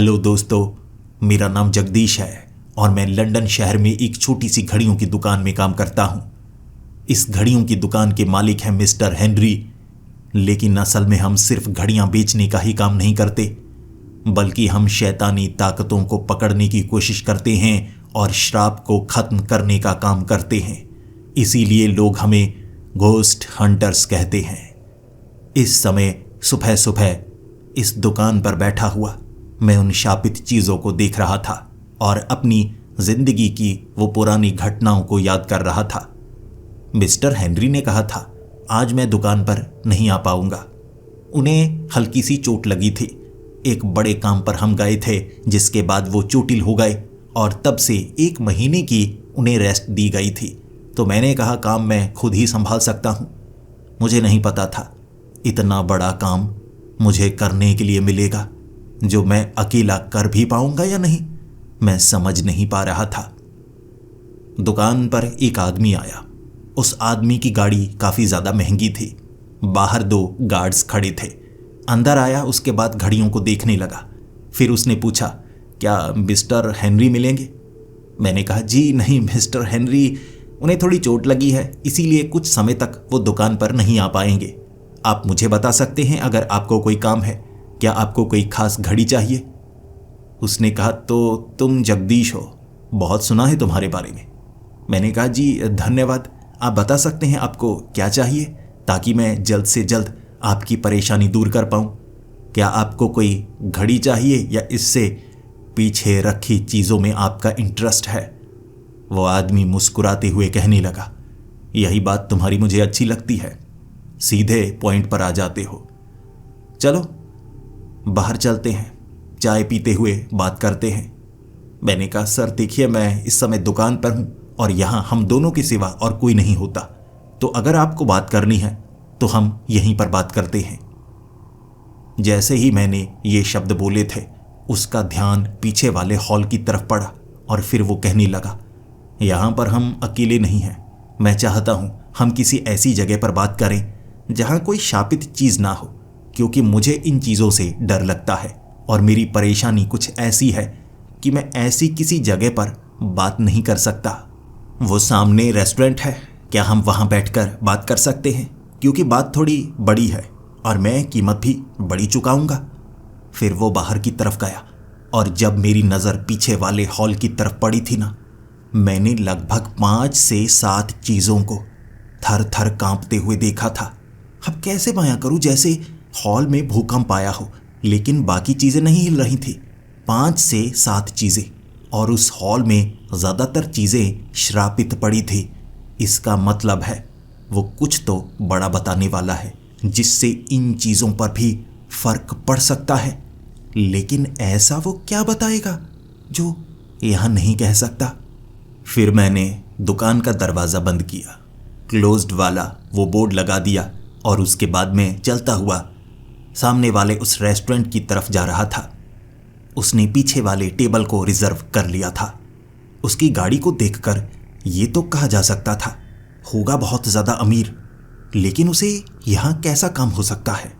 Hello दोस्तों, मेरा नाम जगदीश है और मैं लंदन शहर में एक छोटी सी घड़ियों की दुकान में काम करता हूँ। इस घड़ियों की दुकान के मालिक हैं मिस्टर हेनरी। लेकिन असल में हम सिर्फ घड़ियाँ बेचने का ही काम नहीं करते, बल्कि हम शैतानी ताकतों को पकड़ने की कोशिश करते हैं और श्राप को खत्म करने का काम करते हैं। इसीलिए लोग हमें घोस्ट हंटर्स कहते हैं। इस समय सुबह सुबह इस दुकान पर बैठा हुआ मैं उन शापित चीज़ों को देख रहा था और अपनी जिंदगी की वो पुरानी घटनाओं को याद कर रहा था। मिस्टर हेनरी ने कहा था आज मैं दुकान पर नहीं आ पाऊंगा। उन्हें हल्की सी चोट लगी थी। एक बड़े काम पर हम गए थे जिसके बाद वो चोटिल हो गए और तब से 1 महीने की उन्हें रेस्ट दी गई थी। तो मैंने कहा काम मैं खुद ही संभाल सकता हूँ। मुझे नहीं पता था इतना बड़ा काम मुझे करने के लिए मिलेगा जो मैं अकेला कर भी पाऊंगा या नहीं। मैं समझ नहीं पा रहा था। दुकान पर एक आदमी आया। उस आदमी की गाड़ी काफ़ी ज़्यादा महंगी थी। बाहर 2 गार्ड्स खड़े थे। अंदर आया, उसके बाद घड़ियों को देखने लगा। फिर उसने पूछा क्या मिस्टर हेनरी मिलेंगे। मैंने कहा जी नहीं मिस्टर हेनरी, उन्हें थोड़ी चोट लगी है, इसीलिए कुछ समय तक वो दुकान पर नहीं आ पाएंगे। आप मुझे बता सकते हैं अगर आपको कोई काम है। क्या आपको कोई खास घड़ी चाहिए। उसने कहा तो तुम जगदीश हो, बहुत सुना है तुम्हारे बारे में। मैंने कहा जी धन्यवाद, आप बता सकते हैं आपको क्या चाहिए ताकि मैं जल्द से जल्द आपकी परेशानी दूर कर पाऊँ। क्या आपको कोई घड़ी चाहिए या इससे पीछे रखी चीज़ों में आपका इंटरेस्ट है। वो आदमी मुस्कुराते हुए कहने लगा यही बात तुम्हारी मुझे अच्छी लगती है, सीधे पॉइंट पर आ जाते हो। चलो बाहर चलते हैं, चाय पीते हुए बात करते हैं। मैंने कहा सर देखिए मैं इस समय दुकान पर हूँ और यहाँ हम दोनों के सिवा और कोई नहीं होता, तो अगर आपको बात करनी है तो हम यहीं पर बात करते हैं। जैसे ही मैंने ये शब्द बोले थे उसका ध्यान पीछे वाले हॉल की तरफ पड़ा और फिर वो कहने लगा यहाँ पर हम अकेले नहीं हैं। मैं चाहता हूँ हम किसी ऐसी जगह पर बात करें जहाँ कोई शापित चीज़ ना हो, क्योंकि मुझे इन चीज़ों से डर लगता है और मेरी परेशानी कुछ ऐसी है कि मैं ऐसी किसी जगह पर बात नहीं कर सकता। वो सामने रेस्टोरेंट है, क्या हम वहाँ बैठकर बात कर सकते हैं, क्योंकि बात थोड़ी बड़ी है और मैं कीमत भी बड़ी चुकाऊंगा। फिर वो बाहर की तरफ गया और जब मेरी नज़र पीछे वाले हॉल की तरफ पड़ी थी ना, मैंने लगभग 5 से 7 चीज़ों को थर थर कांपते हुए देखा था। अब कैसे बयां करूं, जैसे हॉल में भूकंप आया हो लेकिन बाकी चीज़ें नहीं हिल रही थी। 5 से 7 चीज़ें, और उस हॉल में ज़्यादातर चीज़ें श्रापित पड़ी थी। इसका मतलब है वो कुछ तो बड़ा बताने वाला है जिससे इन चीज़ों पर भी फर्क पड़ सकता है। लेकिन ऐसा वो क्या बताएगा जो यहाँ नहीं कह सकता। फिर मैंने दुकान का दरवाज़ा बंद किया, क्लोज्ड वाला वो बोर्ड लगा दिया और उसके बाद में चलता हुआ सामने वाले उस रेस्टोरेंट की तरफ जा रहा था। उसने पीछे वाले टेबल को रिजर्व कर लिया था। उसकी गाड़ी को देखकर ये तो कहा जा सकता था होगा बहुत ज़्यादा अमीर, लेकिन उसे यहाँ कैसा काम हो सकता है।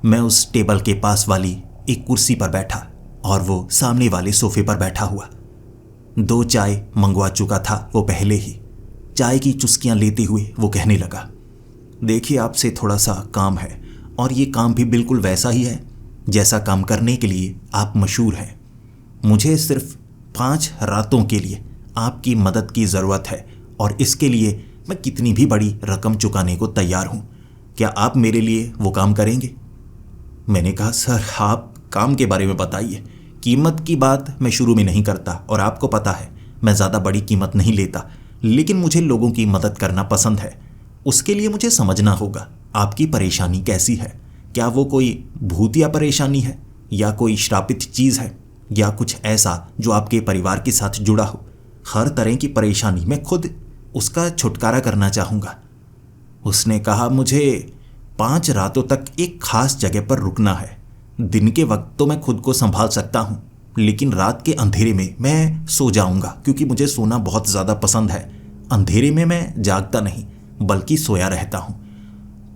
मैं उस टेबल के पास वाली एक कुर्सी पर बैठा और वो सामने वाले सोफे पर बैठा हुआ। 2 चाय मंगवा चुका था वो पहले ही। चाय की चुस्कियाँ लेते हुए वो कहने लगा देखिए आपसे थोड़ा सा काम है, और ये काम भी बिल्कुल वैसा ही है जैसा काम करने के लिए आप मशहूर हैं। मुझे सिर्फ 5 रातों के लिए आपकी मदद की ज़रूरत है और इसके लिए मैं कितनी भी बड़ी रकम चुकाने को तैयार हूँ। क्या आप मेरे लिए वो काम करेंगे। मैंने कहा सर आप काम के बारे में बताइए, कीमत की बात मैं शुरू में नहीं करता और आपको पता है मैं ज़्यादा बड़ी कीमत नहीं लेता, लेकिन मुझे लोगों की मदद करना पसंद है। उसके लिए मुझे समझना होगा आपकी परेशानी कैसी है। क्या वो कोई भूतिया परेशानी है या कोई श्रापित चीज़ है या कुछ ऐसा जो आपके परिवार के साथ जुड़ा हो। हर तरह की परेशानी मैं खुद उसका छुटकारा करना चाहूँगा। उसने कहा मुझे 5 रातों तक एक खास जगह पर रुकना है। दिन के वक्त तो मैं खुद को संभाल सकता हूँ, लेकिन रात के अंधेरे में मैं सो जाऊँगा क्योंकि मुझे सोना बहुत ज़्यादा पसंद है। अंधेरे में मैं जागता नहीं बल्कि सोया रहता हूँ।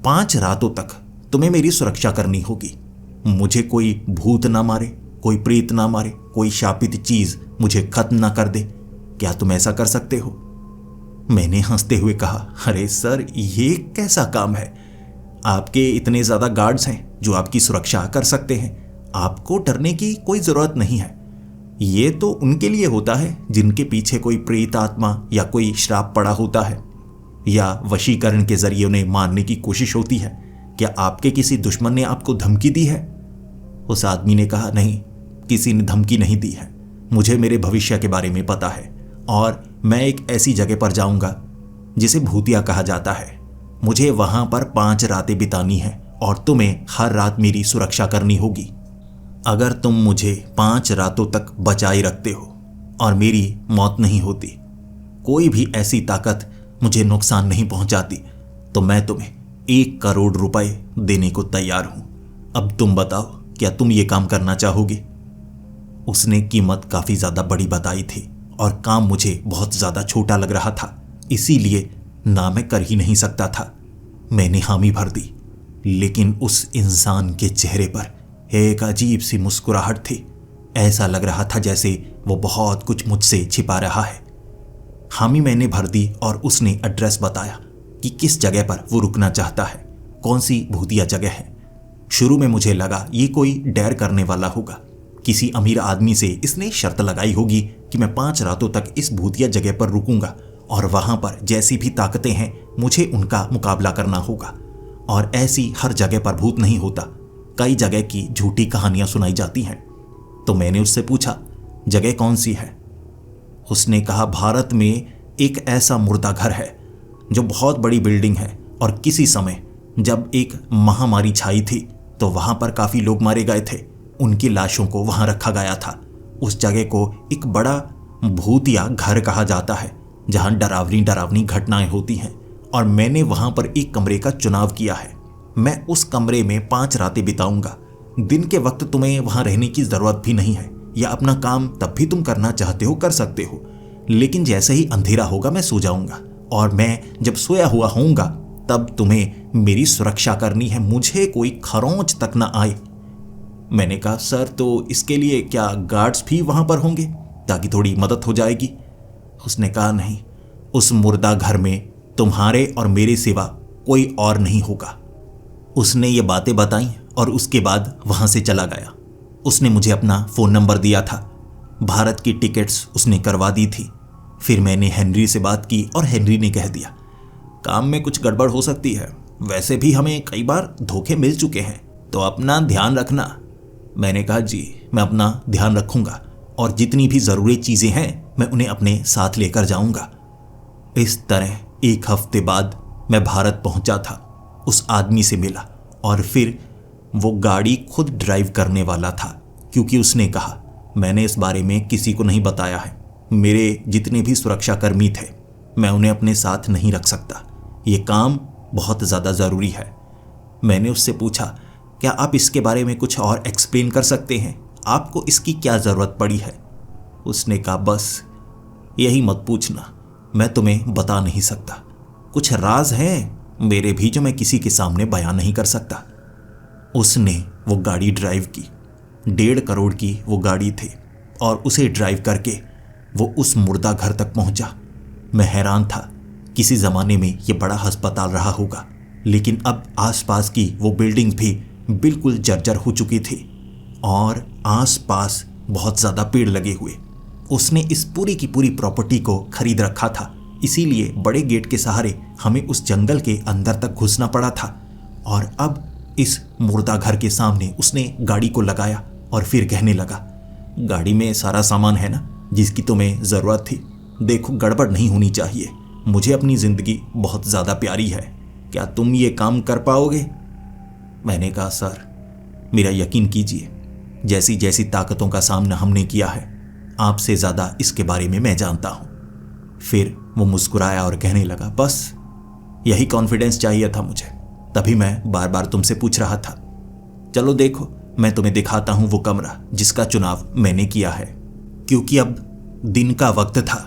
5 रातों तक तुम्हें मेरी सुरक्षा करनी होगी। मुझे कोई भूत ना मारे, कोई प्रेत ना मारे, कोई शापित चीज मुझे खत्म ना कर दे। क्या तुम ऐसा कर सकते हो? मैंने हंसते हुए कहा, अरे सर, ये कैसा काम है? आपके इतने ज्यादा गार्ड्स हैं जो आपकी सुरक्षा कर सकते हैं। आपको डरने की कोई जरूरत नहीं है। ये तो उनके लिए होता है जिनके पीछे कोई प्रेत आत्मा या कोई श्राप पड़ा होता है, या वशीकरण के जरिए उन्हें मारने की कोशिश होती है। क्या आपके किसी दुश्मन ने आपको धमकी दी है? उस आदमी ने कहा, नहीं, किसी ने धमकी नहीं दी है। मुझे मेरे भविष्य के बारे में पता है और मैं एक ऐसी जगह पर जाऊंगा जिसे भूतिया कहा जाता है। मुझे वहां पर 5 रातें बितानी है और तुम्हें हर रात मेरी सुरक्षा करनी होगी। अगर तुम मुझे 5 रातों तक बचाए रखते हो और मेरी मौत नहीं होती, कोई भी ऐसी ताकत मुझे नुकसान नहीं पहुंचाती, तो मैं तुम्हें 1 करोड़ रुपए देने को तैयार हूं। अब तुम बताओ, क्या तुम ये काम करना चाहोगे? उसने कीमत काफी ज्यादा बड़ी बताई थी और काम मुझे बहुत ज्यादा छोटा लग रहा था, इसीलिए ना मैं कर ही नहीं सकता था। मैंने हामी भर दी, लेकिन उस इंसान के चेहरे पर एक अजीब सी मुस्कुराहट थी। ऐसा लग रहा था जैसे वो बहुत कुछ मुझसे छिपा रहा है। हामी मैंने भर दी और उसने एड्रेस बताया कि किस जगह पर वो रुकना चाहता है, कौन सी भूतिया जगह है। शुरू में मुझे लगा ये कोई डेयर करने वाला होगा। किसी अमीर आदमी से इसने शर्त लगाई होगी कि मैं 5 रातों तक इस भूतिया जगह पर रुकूंगा और वहां पर जैसी भी ताकतें हैं मुझे उनका मुकाबला करना होगा। और ऐसी हर जगह पर भूत नहीं होता, कई जगह की झूठी कहानियां सुनाई जाती हैं। तो मैंने उससे पूछा, जगह कौन सी है? उसने कहा, भारत में एक ऐसा मुर्दा घर है जो बहुत बड़ी बिल्डिंग है और किसी समय जब एक महामारी छाई थी तो वहां पर काफी लोग मारे गए थे। उनकी लाशों को वहां रखा गया था। उस जगह को एक बड़ा भूतिया घर कहा जाता है जहां डरावनी डरावनी घटनाएं होती हैं, और मैंने वहां पर एक कमरे का चुनाव किया है। मैं उस कमरे में 5 रातें बिताऊंगा। दिन के वक्त तुम्हें वहां रहने की जरूरत भी नहीं है, या अपना काम तब भी तुम करना चाहते हो कर सकते हो, लेकिन जैसे ही अंधेरा होगा मैं सो जाऊंगा, और मैं जब सोया हुआ होऊंगा तब तुम्हें मेरी सुरक्षा करनी है, मुझे कोई खरोंच तक ना आए। मैंने कहा, सर, तो इसके लिए क्या गार्ड्स भी वहां पर होंगे ताकि थोड़ी मदद हो जाएगी? उसने कहा, नहीं, उस मुर्दा घर में तुम्हारे और मेरे सिवा कोई और नहीं होगा। उसने ये बातें बताई और उसके बाद वहां से चला गया। उसने मुझे अपना फ़ोन नंबर दिया था। भारत की टिकट्स उसने करवा दी थी। फिर मैंने हेनरी से बात की और हेनरी ने कह दिया, काम में कुछ गड़बड़ हो सकती है, वैसे भी हमें कई बार धोखे मिल चुके हैं, तो अपना ध्यान रखना। मैंने कहा, जी, मैं अपना ध्यान रखूंगा और जितनी भी ज़रूरी चीज़ें हैं मैं उन्हें अपने साथ लेकर जाऊंगा। इस तरह 1 हफ्ते बाद मैं भारत पहुंचा था, उस आदमी से मिला और फिर वो गाड़ी खुद ड्राइव करने वाला था, क्योंकि उसने कहा, मैंने इस बारे में किसी को नहीं बताया है। मेरे जितने भी सुरक्षाकर्मी थे मैं उन्हें अपने साथ नहीं रख सकता, ये काम बहुत ज़्यादा ज़रूरी है। मैंने उससे पूछा, क्या आप इसके बारे में कुछ और एक्सप्लेन कर सकते हैं? आपको इसकी क्या ज़रूरत पड़ी है? उसने कहा, बस यही मत पूछना, मैं तुम्हें बता नहीं सकता। कुछ राज हैं मेरे भी जो मैं किसी के सामने बयान नहीं कर सकता। उसने वो गाड़ी ड्राइव की, 1.5 करोड़ की वो गाड़ी थी, और उसे ड्राइव करके वो उस मुर्दा घर तक पहुंचा। मैं हैरान था, किसी ज़माने में ये बड़ा अस्पताल रहा होगा, लेकिन अब आसपास की वो बिल्डिंग्स भी बिल्कुल जर्जर हो चुकी थी और आसपास बहुत ज़्यादा पेड़ लगे हुए। उसने इस पूरी की पूरी प्रॉपर्टी को खरीद रखा था, इसीलिए बड़े गेट के सहारे हमें उस जंगल के अंदर तक घुसना पड़ा था। और अब इस मुर्दा घर के सामने उसने गाड़ी को लगाया और फिर कहने लगा, गाड़ी में सारा सामान है ना जिसकी तुम्हें ज़रूरत थी? देखो, गड़बड़ नहीं होनी चाहिए, मुझे अपनी ज़िंदगी बहुत ज़्यादा प्यारी है, क्या तुम ये काम कर पाओगे? मैंने कहा, सर, मेरा यकीन कीजिए, जैसी जैसी ताकतों का सामना हमने किया है, आपसे ज़्यादा इसके बारे में मैं जानता हूँ। फिर वो मुस्कुराया और कहने लगा, बस यही कॉन्फिडेंस चाहिए था मुझे, तभी मैं बार बार तुमसे पूछ रहा था। चलो देखो, मैं तुम्हें दिखाता हूँ वो कमरा जिसका चुनाव मैंने किया है। क्योंकि अब दिन का वक्त था,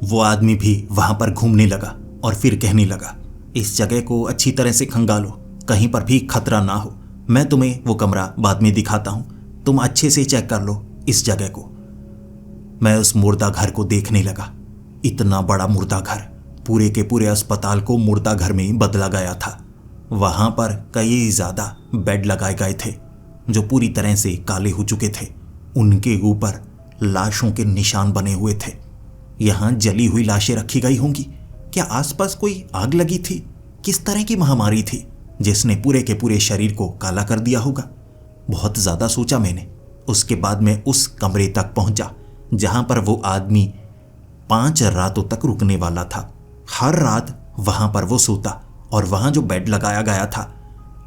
वो आदमी भी वहाँ पर घूमने लगा और फिर कहने लगा, इस जगह को अच्छी तरह से खंगालो, कहीं पर भी खतरा ना हो। मैं तुम्हें वो कमरा बाद में दिखाता हूँ, तुम अच्छे से चेक कर लो इस जगह को। मैं उस मुर्दा घर को देखने लगा। इतना बड़ा मुर्दा घर, पूरे के पूरे अस्पताल को मुर्दा घर में बदला गया था। वहां पर कई ज्यादा बेड लगाए गए थे जो पूरी तरह से काले हो चुके थे। उनके ऊपर लाशों के निशान बने हुए थे। यहां जली हुई लाशें रखी गई होंगी। क्या आसपास कोई आग लगी थी? किस तरह की महामारी थी जिसने पूरे के पूरे शरीर को काला कर दिया होगा? बहुत ज्यादा सोचा मैंने। उसके बाद मैं उस कमरे तक पहुंचा जहां पर वो आदमी 5 रातों तक रुकने वाला था। हर रात वहां पर वो सोता और वहां जो बेड लगाया गया था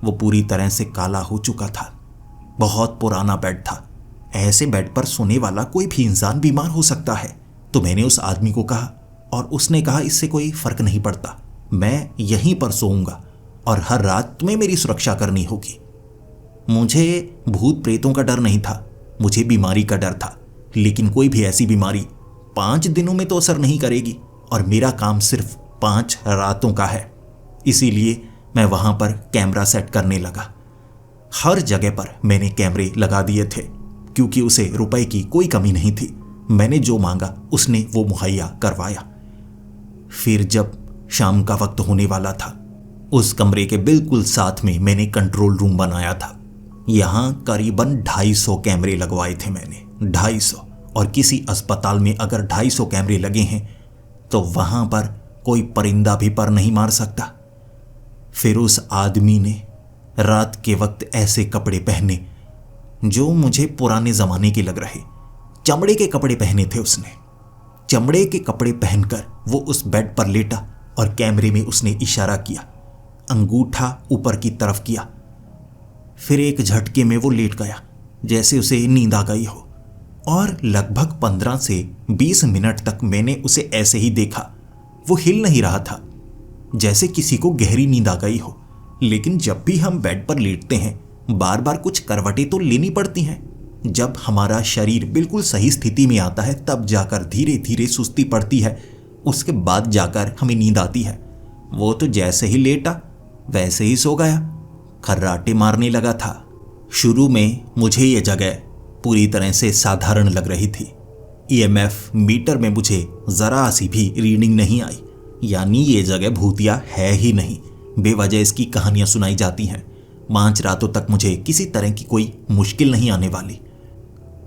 वो पूरी तरह से काला हो चुका था। बहुत पुराना बेड था। ऐसे बेड पर सोने वाला कोई भी इंसान बीमार हो सकता है। तो मैंने उस आदमी को कहा और उसने कहा इससे कोई फर्क नहीं पड़ता, मैं यहीं पर सोऊंगा और हर रात तुम्हें मेरी सुरक्षा करनी होगी। मुझे भूत प्रेतों का डर नहीं था, मुझे बीमारी का डर था। लेकिन कोई भी ऐसी बीमारी 5 दिनों में तो असर नहीं करेगी और मेरा काम सिर्फ 5 रातों का है। इसीलिए मैं वहां पर कैमरा सेट करने लगा। हर जगह पर मैंने कैमरे लगा दिए थे क्योंकि उसे रुपए की कोई कमी नहीं थी। मैंने जो मांगा उसने वो मुहैया करवाया। फिर जब शाम का वक्त होने वाला था, उस कमरे के बिल्कुल साथ में मैंने कंट्रोल रूम बनाया था। यहां करीबन 250 कैमरे लगवाए थे मैंने, 250। और किसी अस्पताल में अगर 250 कैमरे लगे हैं तो वहां पर कोई परिंदा भी पर नहीं मार सकता। फिर उस आदमी ने रात के वक्त ऐसे कपड़े पहने जो मुझे पुराने जमाने के लग रहे। चमड़े के कपड़े पहने थे उसने। चमड़े के कपड़े पहनकर वो उस बेड पर लेटा और कैमरे में उसने इशारा किया, अंगूठा ऊपर की तरफ किया। फिर एक झटके में वो लेट गया जैसे उसे नींद आ गई हो। और लगभग 15 से 20 मिनट तक मैंने उसे ऐसे ही देखा। वो हिल नहीं रहा था, जैसे किसी को गहरी नींद आ गई हो। लेकिन जब भी हम बेड पर लेटते हैं बार बार कुछ करवटें तो लेनी पड़ती हैं। जब हमारा शरीर बिल्कुल सही स्थिति में आता है तब जाकर धीरे धीरे सुस्ती पड़ती है, उसके बाद जाकर हमें नींद आती है। वो तो जैसे ही लेटा वैसे ही सो गया, खर्राटे मारने लगा था। शुरू में मुझे ये जगह पूरी तरह से साधारण लग रही थी। ईएमएफ मीटर में मुझे जरा सी भी रीडिंग नहीं आई, यानी ये जगह भूतिया है ही नहीं। बेवजह इसकी कहानियां सुनाई जाती हैं। 5 रातों तक मुझे किसी तरह की कोई मुश्किल नहीं आने वाली।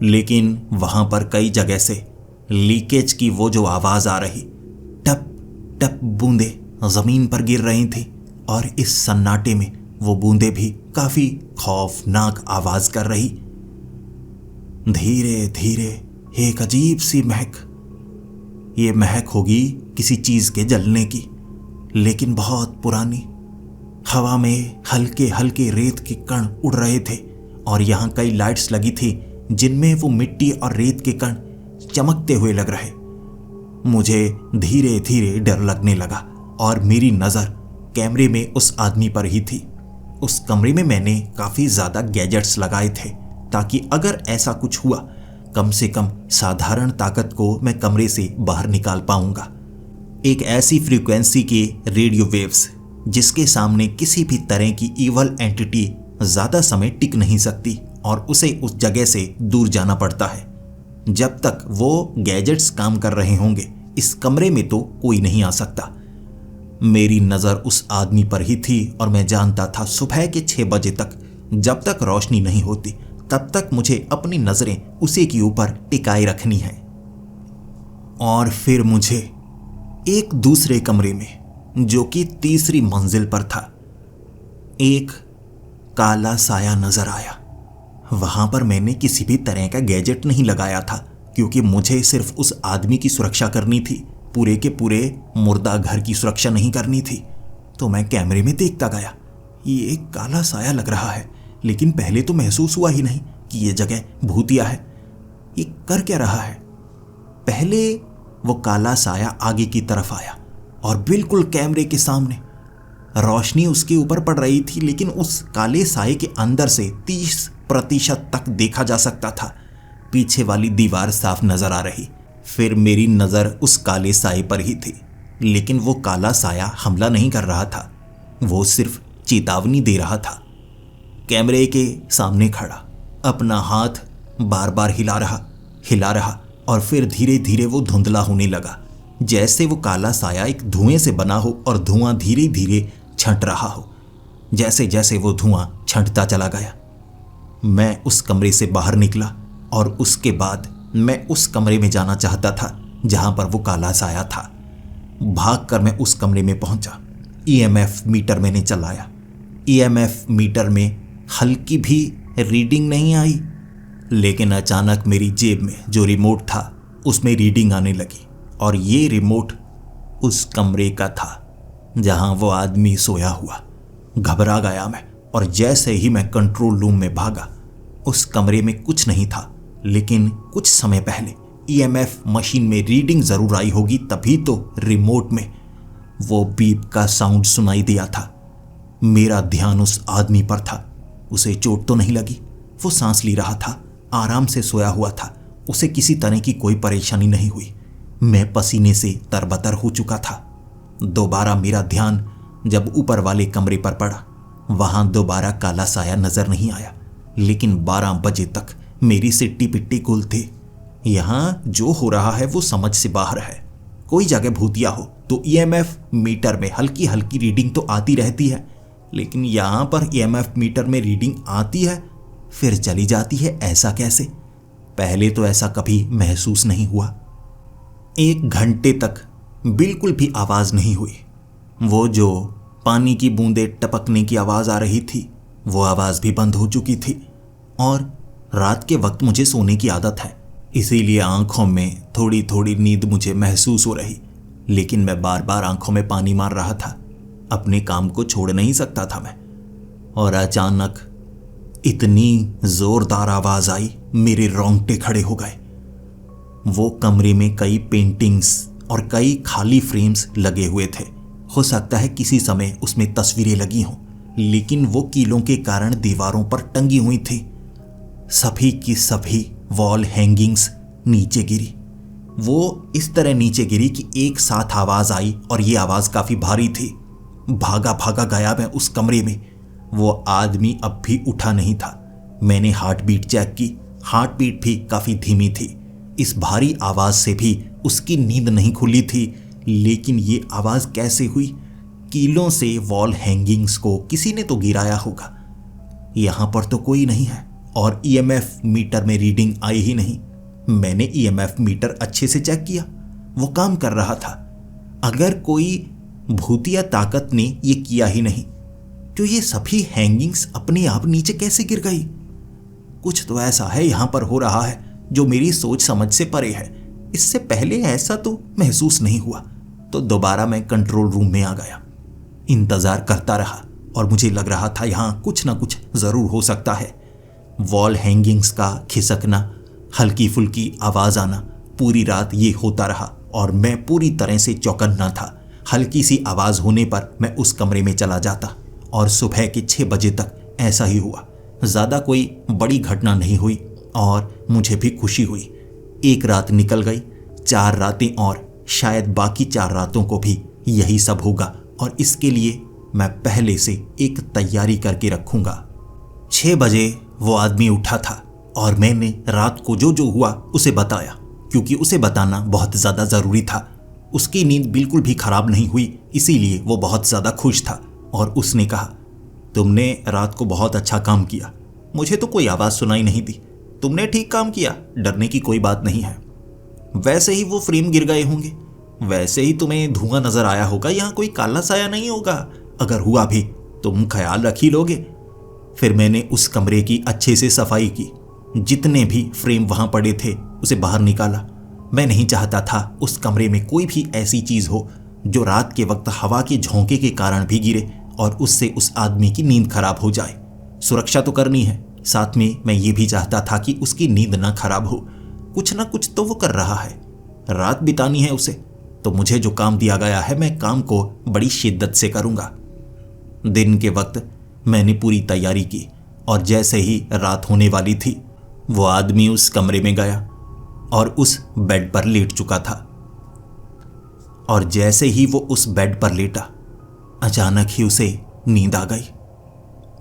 लेकिन वहां पर कई जगह से लीकेज की वो जो आवाज आ रही, टप टप बूंदे जमीन पर गिर रही थी और इस सन्नाटे में वो बूंदे भी काफी खौफनाक आवाज कर रही। धीरे धीरे एक अजीब सी महक, ये महक होगी किसी चीज के जलने की, लेकिन बहुत पुरानी। हवा में हल्के हल्के रेत के कण उड़ रहे थे और यहाँ कई लाइट्स लगी थी जिनमें वो मिट्टी और रेत के कण चमकते हुए लग रहे। मुझे धीरे धीरे डर लगने लगा और मेरी नज़र कैमरे में उस आदमी पर ही थी। उस कमरे में मैंने काफ़ी ज़्यादा गैजेट्स लगाए थे ताकि अगर ऐसा कुछ हुआ कम से कम साधारण ताकत को मैं कमरे से बाहर निकाल पाऊंगा। एक ऐसी फ्रीक्वेंसी के रेडियो वेव्स जिसके सामने किसी भी तरह की इवल एंटिटी ज़्यादा समय टिक नहीं सकती और उसे उस जगह से दूर जाना पड़ता है। जब तक वो गैजेट्स काम कर रहे होंगे इस कमरे में तो कोई नहीं आ सकता। मेरी नज़र उस आदमी पर ही थी और मैं जानता था सुबह के 6 बजे तक जब तक रोशनी नहीं होती तब तक मुझे अपनी नज़रें उसी के ऊपर टिकाए रखनी है। और फिर मुझे एक दूसरे कमरे में जो कि 3री मंजिल पर था एक काला साया नजर आया। वहां पर मैंने किसी भी तरह का गैजेट नहीं लगाया था क्योंकि मुझे सिर्फ उस आदमी की सुरक्षा करनी थी, पूरे के पूरे मुर्दा घर की सुरक्षा नहीं करनी थी। तो मैं कैमरे में देखता गया, ये एक काला साया लग रहा है, लेकिन पहले तो महसूस हुआ ही नहीं कि ये जगह भूतिया है। ये कर क्या रहा है? पहले वो काला साया आगे की तरफ आया और बिल्कुल कैमरे के सामने रोशनी उसके ऊपर पड़ रही थी, लेकिन उस काले साये के अंदर से 30% तक देखा जा सकता था। पीछे वाली दीवार साफ नजर आ रही। फिर मेरी नज़र उस काले साये पर ही थी, लेकिन वो काला साया हमला नहीं कर रहा था, वो सिर्फ चेतावनी दे रहा था। कैमरे के सामने खड़ा अपना हाथ बार बार हिला रहा और फिर धीरे धीरे वो धुंधला होने लगा, जैसे वो काला साया एक धुएं से बना हो और धुआं धीरे धीरे छंट रहा हो। जैसे जैसे वो धुआं छंटता चला गया, मैं उस कमरे से बाहर निकला और उसके बाद मैं उस कमरे में जाना चाहता था जहां पर वो काला साया था। भागकर मैं उस कमरे में पहुंचा। ईएमएफ मीटर मैंने चलाया। ईएमएफ मीटर में हल्की भी रीडिंग नहीं आई, लेकिन अचानक मेरी जेब में जो रिमोट था उसमें रीडिंग आने लगी और ये रिमोट उस कमरे का था जहां वो आदमी सोया हुआ। घबरा गया मैं और जैसे ही मैं कंट्रोल रूम में भागा, उस कमरे में कुछ नहीं था, लेकिन कुछ समय पहले ईएमएफ मशीन में रीडिंग जरूर आई होगी, तभी तो रिमोट में वो बीप का साउंड सुनाई दिया था। मेरा ध्यान उस आदमी पर था। उसे चोट तो नहीं लगी, वो सांस ले रहा था, आराम से सोया हुआ था, उसे किसी तरह की कोई परेशानी नहीं हुई। मैं पसीने से तरबतर हो चुका था। दोबारा मेरा ध्यान जब ऊपर वाले कमरे पर पड़ा, वहां दोबारा काला साया नजर नहीं आया, लेकिन 12 बजे तक मेरी सिट्टी पिट्टी गुल थी। यहां जो हो रहा है वो समझ से बाहर है। कोई जगह भूतिया हो तो ईएमएफ मीटर में हल्की हल्की रीडिंग तो आती रहती है, लेकिन यहां पर ईएमएफ मीटर में रीडिंग आती है फिर चली जाती है, ऐसा कैसे? पहले तो ऐसा कभी महसूस नहीं हुआ। 1 घंटे तक बिल्कुल भी आवाज नहीं हुई। वो जो पानी की बूंदें टपकने की आवाज आ रही थी, वो आवाज भी बंद हो चुकी थी। और रात के वक्त मुझे सोने की आदत है, इसीलिए आंखों में थोड़ी थोड़ी नींद मुझे महसूस हो रही, लेकिन मैं बार बार आंखों में पानी मार रहा था। अपने काम को छोड़ नहीं सकता था मैं। और अचानक इतनी जोरदार आवाज आई, मेरे रोंगटे खड़े हो गए। वो कमरे में कई पेंटिंग्स और कई खाली फ्रेम्स लगे हुए थे। हो सकता है किसी समय उसमें तस्वीरें लगी हों, लेकिन वो कीलों के कारण दीवारों पर टंगी हुई थी। सभी की सभी वॉल हैंगिंग्स नीचे गिरी। वो इस तरह नीचे गिरी कि एक साथ आवाज आई और ये आवाज काफी भारी थी। भागा भागा गया मैं उस कमरे में। वो आदमी अब भी उठा नहीं था। मैंने हार्ट बीट चेक की, हार्ट बीट भी काफी धीमी थी। इस भारी आवाज से भी उसकी नींद नहीं खुली थी, लेकिन ये आवाज कैसे हुई? कीलों से वॉल हैंगिंग्स को किसी ने तो गिराया होगा। यहां पर तो कोई नहीं है और ईएमएफ मीटर में रीडिंग आई ही नहीं। मैंने ईएमएफ मीटर अच्छे से चेक किया, वो काम कर रहा था। अगर कोई भूतिया ताकत ने ये किया ही नहीं, तो ये सभी हैंगिंग्स अपने आप नीचे कैसे गिर गई? कुछ तो ऐसा है यहां पर हो रहा है जो मेरी सोच समझ से परे है। इससे पहले ऐसा तो महसूस नहीं हुआ। तो दोबारा मैं कंट्रोल रूम में आ गया। इंतजार करता रहा और मुझे लग रहा था यहां कुछ ना कुछ जरूर हो सकता है। वॉल हैंगिंग्स का खिसकना, हल्की फुल्की आवाज आना, पूरी रात ये होता रहा और मैं पूरी तरह से चौकन्ना था। हल्की सी आवाज होने पर मैं उस कमरे में चला जाता और सुबह के 6 बजे तक ऐसा ही हुआ। ज्यादा कोई बड़ी घटना नहीं हुई और मुझे भी खुशी हुई। एक रात निकल गई, 4 रातें और शायद बाकी 4 रातों को भी यही सब होगा और इसके लिए मैं पहले से एक तैयारी करके रखूंगा। 6 बजे वो आदमी उठा था और मैंने रात को जो जो हुआ उसे बताया, क्योंकि उसे बताना बहुत ज्यादा जरूरी था। उसकी नींद बिल्कुल भी खराब नहीं हुई, इसीलिए वो बहुत ज्यादा खुश था और उसने कहा, तुमने रात को बहुत अच्छा काम किया। मुझे तो कोई आवाज सुनाई नहीं दी। तुमने ठीक काम किया, डरने की कोई बात नहीं है। वैसे ही वो फ्रेम गिर गए होंगे, वैसे ही तुम्हें धुआं नजर आया होगा, यहाँ कोई काला साया नहीं होगा। अगर हुआ भी तुम ख्याल रख ही लोगे। फिर मैंने उस कमरे की अच्छे से सफाई की, जितने भी फ्रेम वहां पड़े थे उसे बाहर निकाला। मैं नहीं चाहता था उस कमरे में कोई भी ऐसी चीज हो जो रात के वक्त हवा के झोंके के कारण भी गिरे और उससे उस आदमी की नींद खराब हो जाए। सुरक्षा तो करनी है, साथ में मैं ये भी चाहता था कि उसकी नींद ना खराब हो। कुछ ना कुछ तो वो कर रहा है, रात बितानी है उसे, तो मुझे जो काम दिया गया है मैं काम को बड़ी शिद्दत से करूंगा। दिन के वक्त मैंने पूरी तैयारी की और जैसे ही रात होने वाली थी, वो आदमी उस कमरे में गया और उस बेड पर लेट चुका था। और जैसे ही वो उस बेड पर लेटा, अचानक ही उसे नींद आ गई,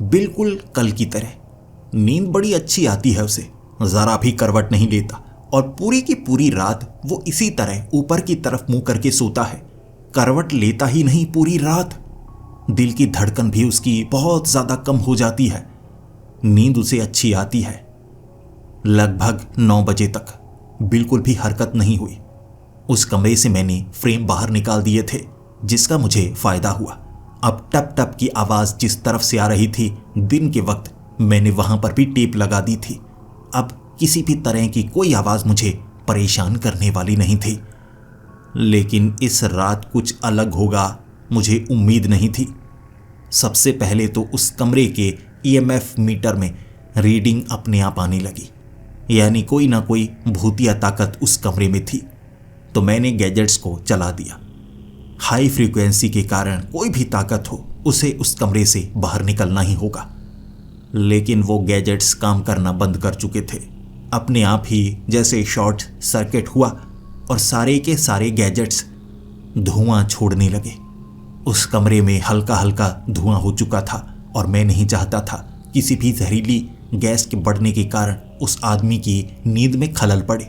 बिल्कुल कल की तरह। नींद बड़ी अच्छी आती है उसे, जरा भी करवट नहीं लेता और पूरी की पूरी रात वो इसी तरह ऊपर की तरफ मुंह करके सोता है, करवट लेता ही नहीं पूरी रात। दिल की धड़कन भी उसकी बहुत ज्यादा कम हो जाती है, नींद उसे अच्छी आती है। लगभग 9 बजे तक बिल्कुल भी हरकत नहीं हुई। उस कमरे से मैंने फ्रेम बाहर निकाल दिए थे, जिसका मुझे फायदा हुआ। अब टप टप की आवाज जिस तरफ से आ रही थी दिन के वक्त, मैंने वहां पर भी टेप लगा दी थी। अब किसी भी तरह की कोई आवाज मुझे परेशान करने वाली नहीं थी। लेकिन इस रात कुछ अलग होगा मुझे उम्मीद नहीं थी। सबसे पहले तो उस कमरे के ईएमएफ मीटर में रीडिंग अपने आप आने लगी, यानी कोई ना कोई भूतिया ताकत उस कमरे में थी। तो मैंने गैजेट्स को चला दिया। हाई फ्रीक्वेंसी के कारण कोई भी ताकत हो, उसे उस कमरे से बाहर निकलना ही होगा। लेकिन वो गैजेट्स काम करना बंद कर चुके थे अपने आप ही, जैसे शॉर्ट सर्किट हुआ और सारे के सारे गैजेट्स धुआं छोड़ने लगे। उस कमरे में हल्का हल्का धुआं हो चुका था और मैं नहीं चाहता था किसी भी जहरीली गैस के बढ़ने के कारण उस आदमी की नींद में खलल पड़े,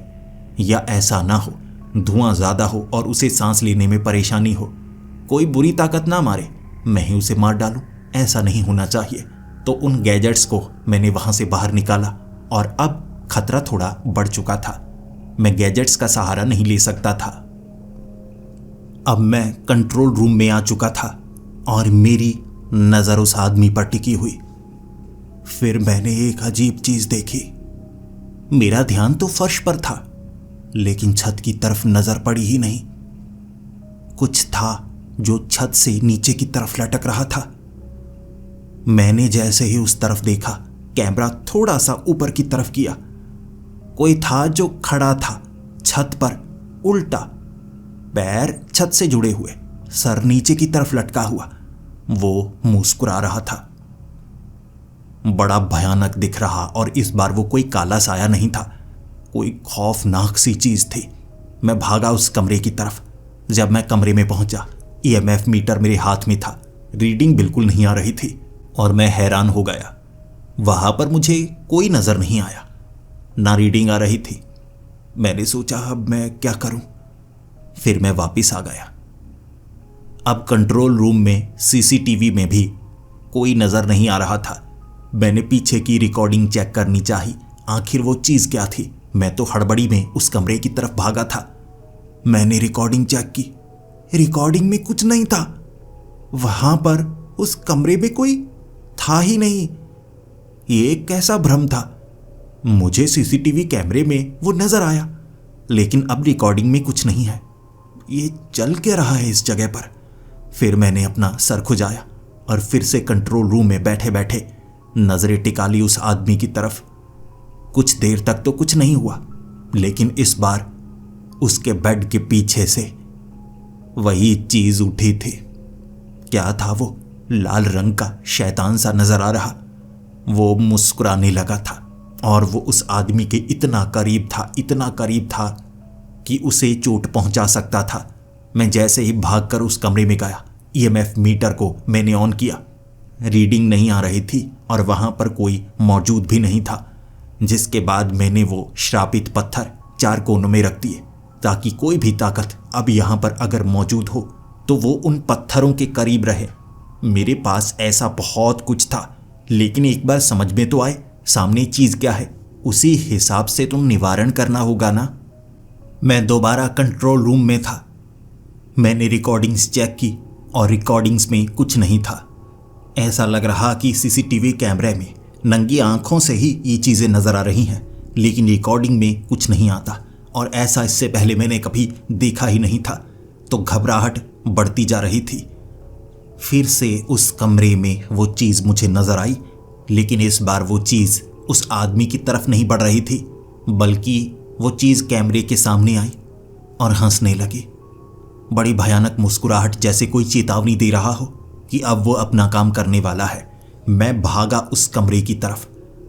या ऐसा ना हो धुआं ज़्यादा हो और उसे सांस लेने में परेशानी हो, कोई बुरी ताकत ना मारे, मैं ही उसे मार डालूं। ऐसा नहीं होना चाहिए। तो उन गैजेट्स को मैंने वहां से बाहर निकाला और अब खतरा थोड़ा बढ़ चुका था। मैं गैजेट्स का सहारा नहीं ले सकता था। अब मैं कंट्रोल रूम में आ चुका था और मेरी नजर उस आदमी पर टिकी हुई। फिर मैंने एक अजीब चीज देखी। मेरा ध्यान तो फर्श पर था, लेकिन छत की तरफ नजर पड़ी ही नहीं। कुछ था जो छत से नीचे की तरफ लटक रहा था। मैंने जैसे ही उस तरफ देखा, कैमरा थोड़ा सा ऊपर की तरफ किया। कोई था जो खड़ा था छत पर, उल्टा, पैर छत से जुड़े हुए, सर नीचे की तरफ लटका हुआ। वो मुस्कुरा रहा था। बड़ा भयानक दिख रहा, और इस बार वो कोई काला साया नहीं था, कोई खौफनाक सी चीज थी। मैं भागा उस कमरे की तरफ। जब मैं कमरे में पहुंचा, ईएमएफ मीटर मेरे हाथ में था, रीडिंग बिल्कुल नहीं आ रही थी और मैं हैरान हो गया। वहां पर मुझे कोई नजर नहीं आया, ना रीडिंग आ रही थी। मैंने सोचा अब मैं क्या करूं। फिर मैं वापस आ गया। अब कंट्रोल रूम में सीसीटीवी में भी कोई नजर नहीं आ रहा था। मैंने पीछे की रिकॉर्डिंग चेक करनी चाहिए, आखिर वो चीज क्या थी। मैं तो हड़बड़ी में उस कमरे की तरफ भागा था। मैंने रिकॉर्डिंग चेक की, रिकॉर्डिंग में कुछ नहीं था। वहां पर उस कमरे में कोई था ही नहीं। ये कैसा भ्रम था। मुझे सीसीटीवी कैमरे में वो नजर आया, लेकिन अब रिकॉर्डिंग में कुछ नहीं है। ये चल क्या रहा है इस जगह पर। फिर मैंने अपना सर खुजाया और फिर से कंट्रोल रूम में बैठे बैठे नजरें टिका ली उस आदमी की तरफ। कुछ देर तक तो कुछ नहीं हुआ, लेकिन इस बार उसके बेड के पीछे से वही चीज उठी थी। क्या था वो? लाल रंग का शैतान सा नजर आ रहा। वो मुस्कुराने लगा था और वो उस आदमी के इतना करीब था, इतना करीब था कि उसे चोट पहुंचा सकता था। मैं जैसे ही भागकर उस कमरे में गया, ईएमएफ मीटर को मैंने ऑन किया। रीडिंग नहीं आ रही थी और वहां पर कोई मौजूद भी नहीं था। जिसके बाद मैंने वो श्रापित पत्थर 4 कोनों में रख दिए, ताकि कोई भी ताकत अब यहां पर अगर मौजूद हो तो वो उन पत्थरों के करीब रहे। मेरे पास ऐसा बहुत कुछ था, लेकिन एक बार समझ में तो आए सामने चीज क्या है, उसी हिसाब से तुम निवारण करना होगा ना। मैं दोबारा कंट्रोल रूम में था। मैंने रिकॉर्डिंग्स चेक की और रिकॉर्डिंग्स में कुछ नहीं था। ऐसा लग रहा कि सीसीटीवी कैमरे में नंगी आंखों से ही ये चीजें नजर आ रही हैं, लेकिन रिकॉर्डिंग में कुछ नहीं आता, और ऐसा इससे पहले मैंने कभी देखा ही नहीं था। तो घबराहट बढ़ती जा रही थी। फिर से उस कमरे में वो चीज मुझे नजर आई, लेकिन इस बार वो चीज उस आदमी की तरफ नहीं बढ़ रही थी, बल्कि वो चीज कैमरे के सामने आई और हंसने लगी। बड़ी भयानक मुस्कुराहट, जैसे कोई चेतावनी दे रहा हो कि अब वो अपना काम करने वाला है। मैं भागा उस कमरे की तरफ।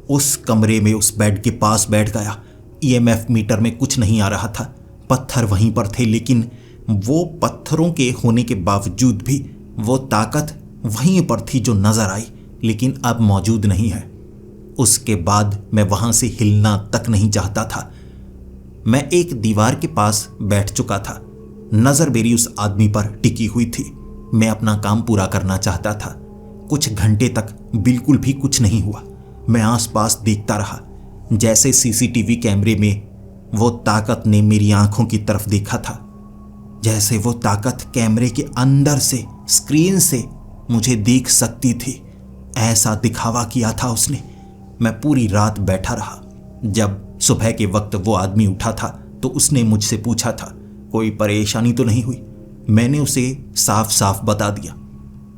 उस कमरे में उस बेड के पास बैठ गया। ईएमएफ मीटर में कुछ नहीं आ रहा था, पत्थर वहीं पर थे, लेकिन वो पत्थरों के होने के बावजूद भी वो ताकत वहीं पर थी जो नजर आई, लेकिन अब मौजूद नहीं है। उसके बाद मैं वहां से हिलना तक नहीं चाहता था। मैं एक दीवार के पास बैठ चुका था। नजर मेरी उस आदमी पर टिकी हुई थी। मैं अपना काम पूरा करना चाहता था। कुछ घंटे तक बिल्कुल भी कुछ नहीं हुआ। मैं आसपास देखता रहा, जैसे सीसीटीवी कैमरे में वो ताकत ने मेरी आंखों की तरफ देखा था, जैसे वो ताकत कैमरे के अंदर से, स्क्रीन से मुझे देख सकती थी। ऐसा दिखावा किया था उसने। मैं पूरी रात बैठा रहा। जब सुबह के वक्त वो आदमी उठा था तो उसने मुझसे पूछा था, कोई परेशानी तो नहीं हुई? मैंने उसे साफ साफ बता दिया।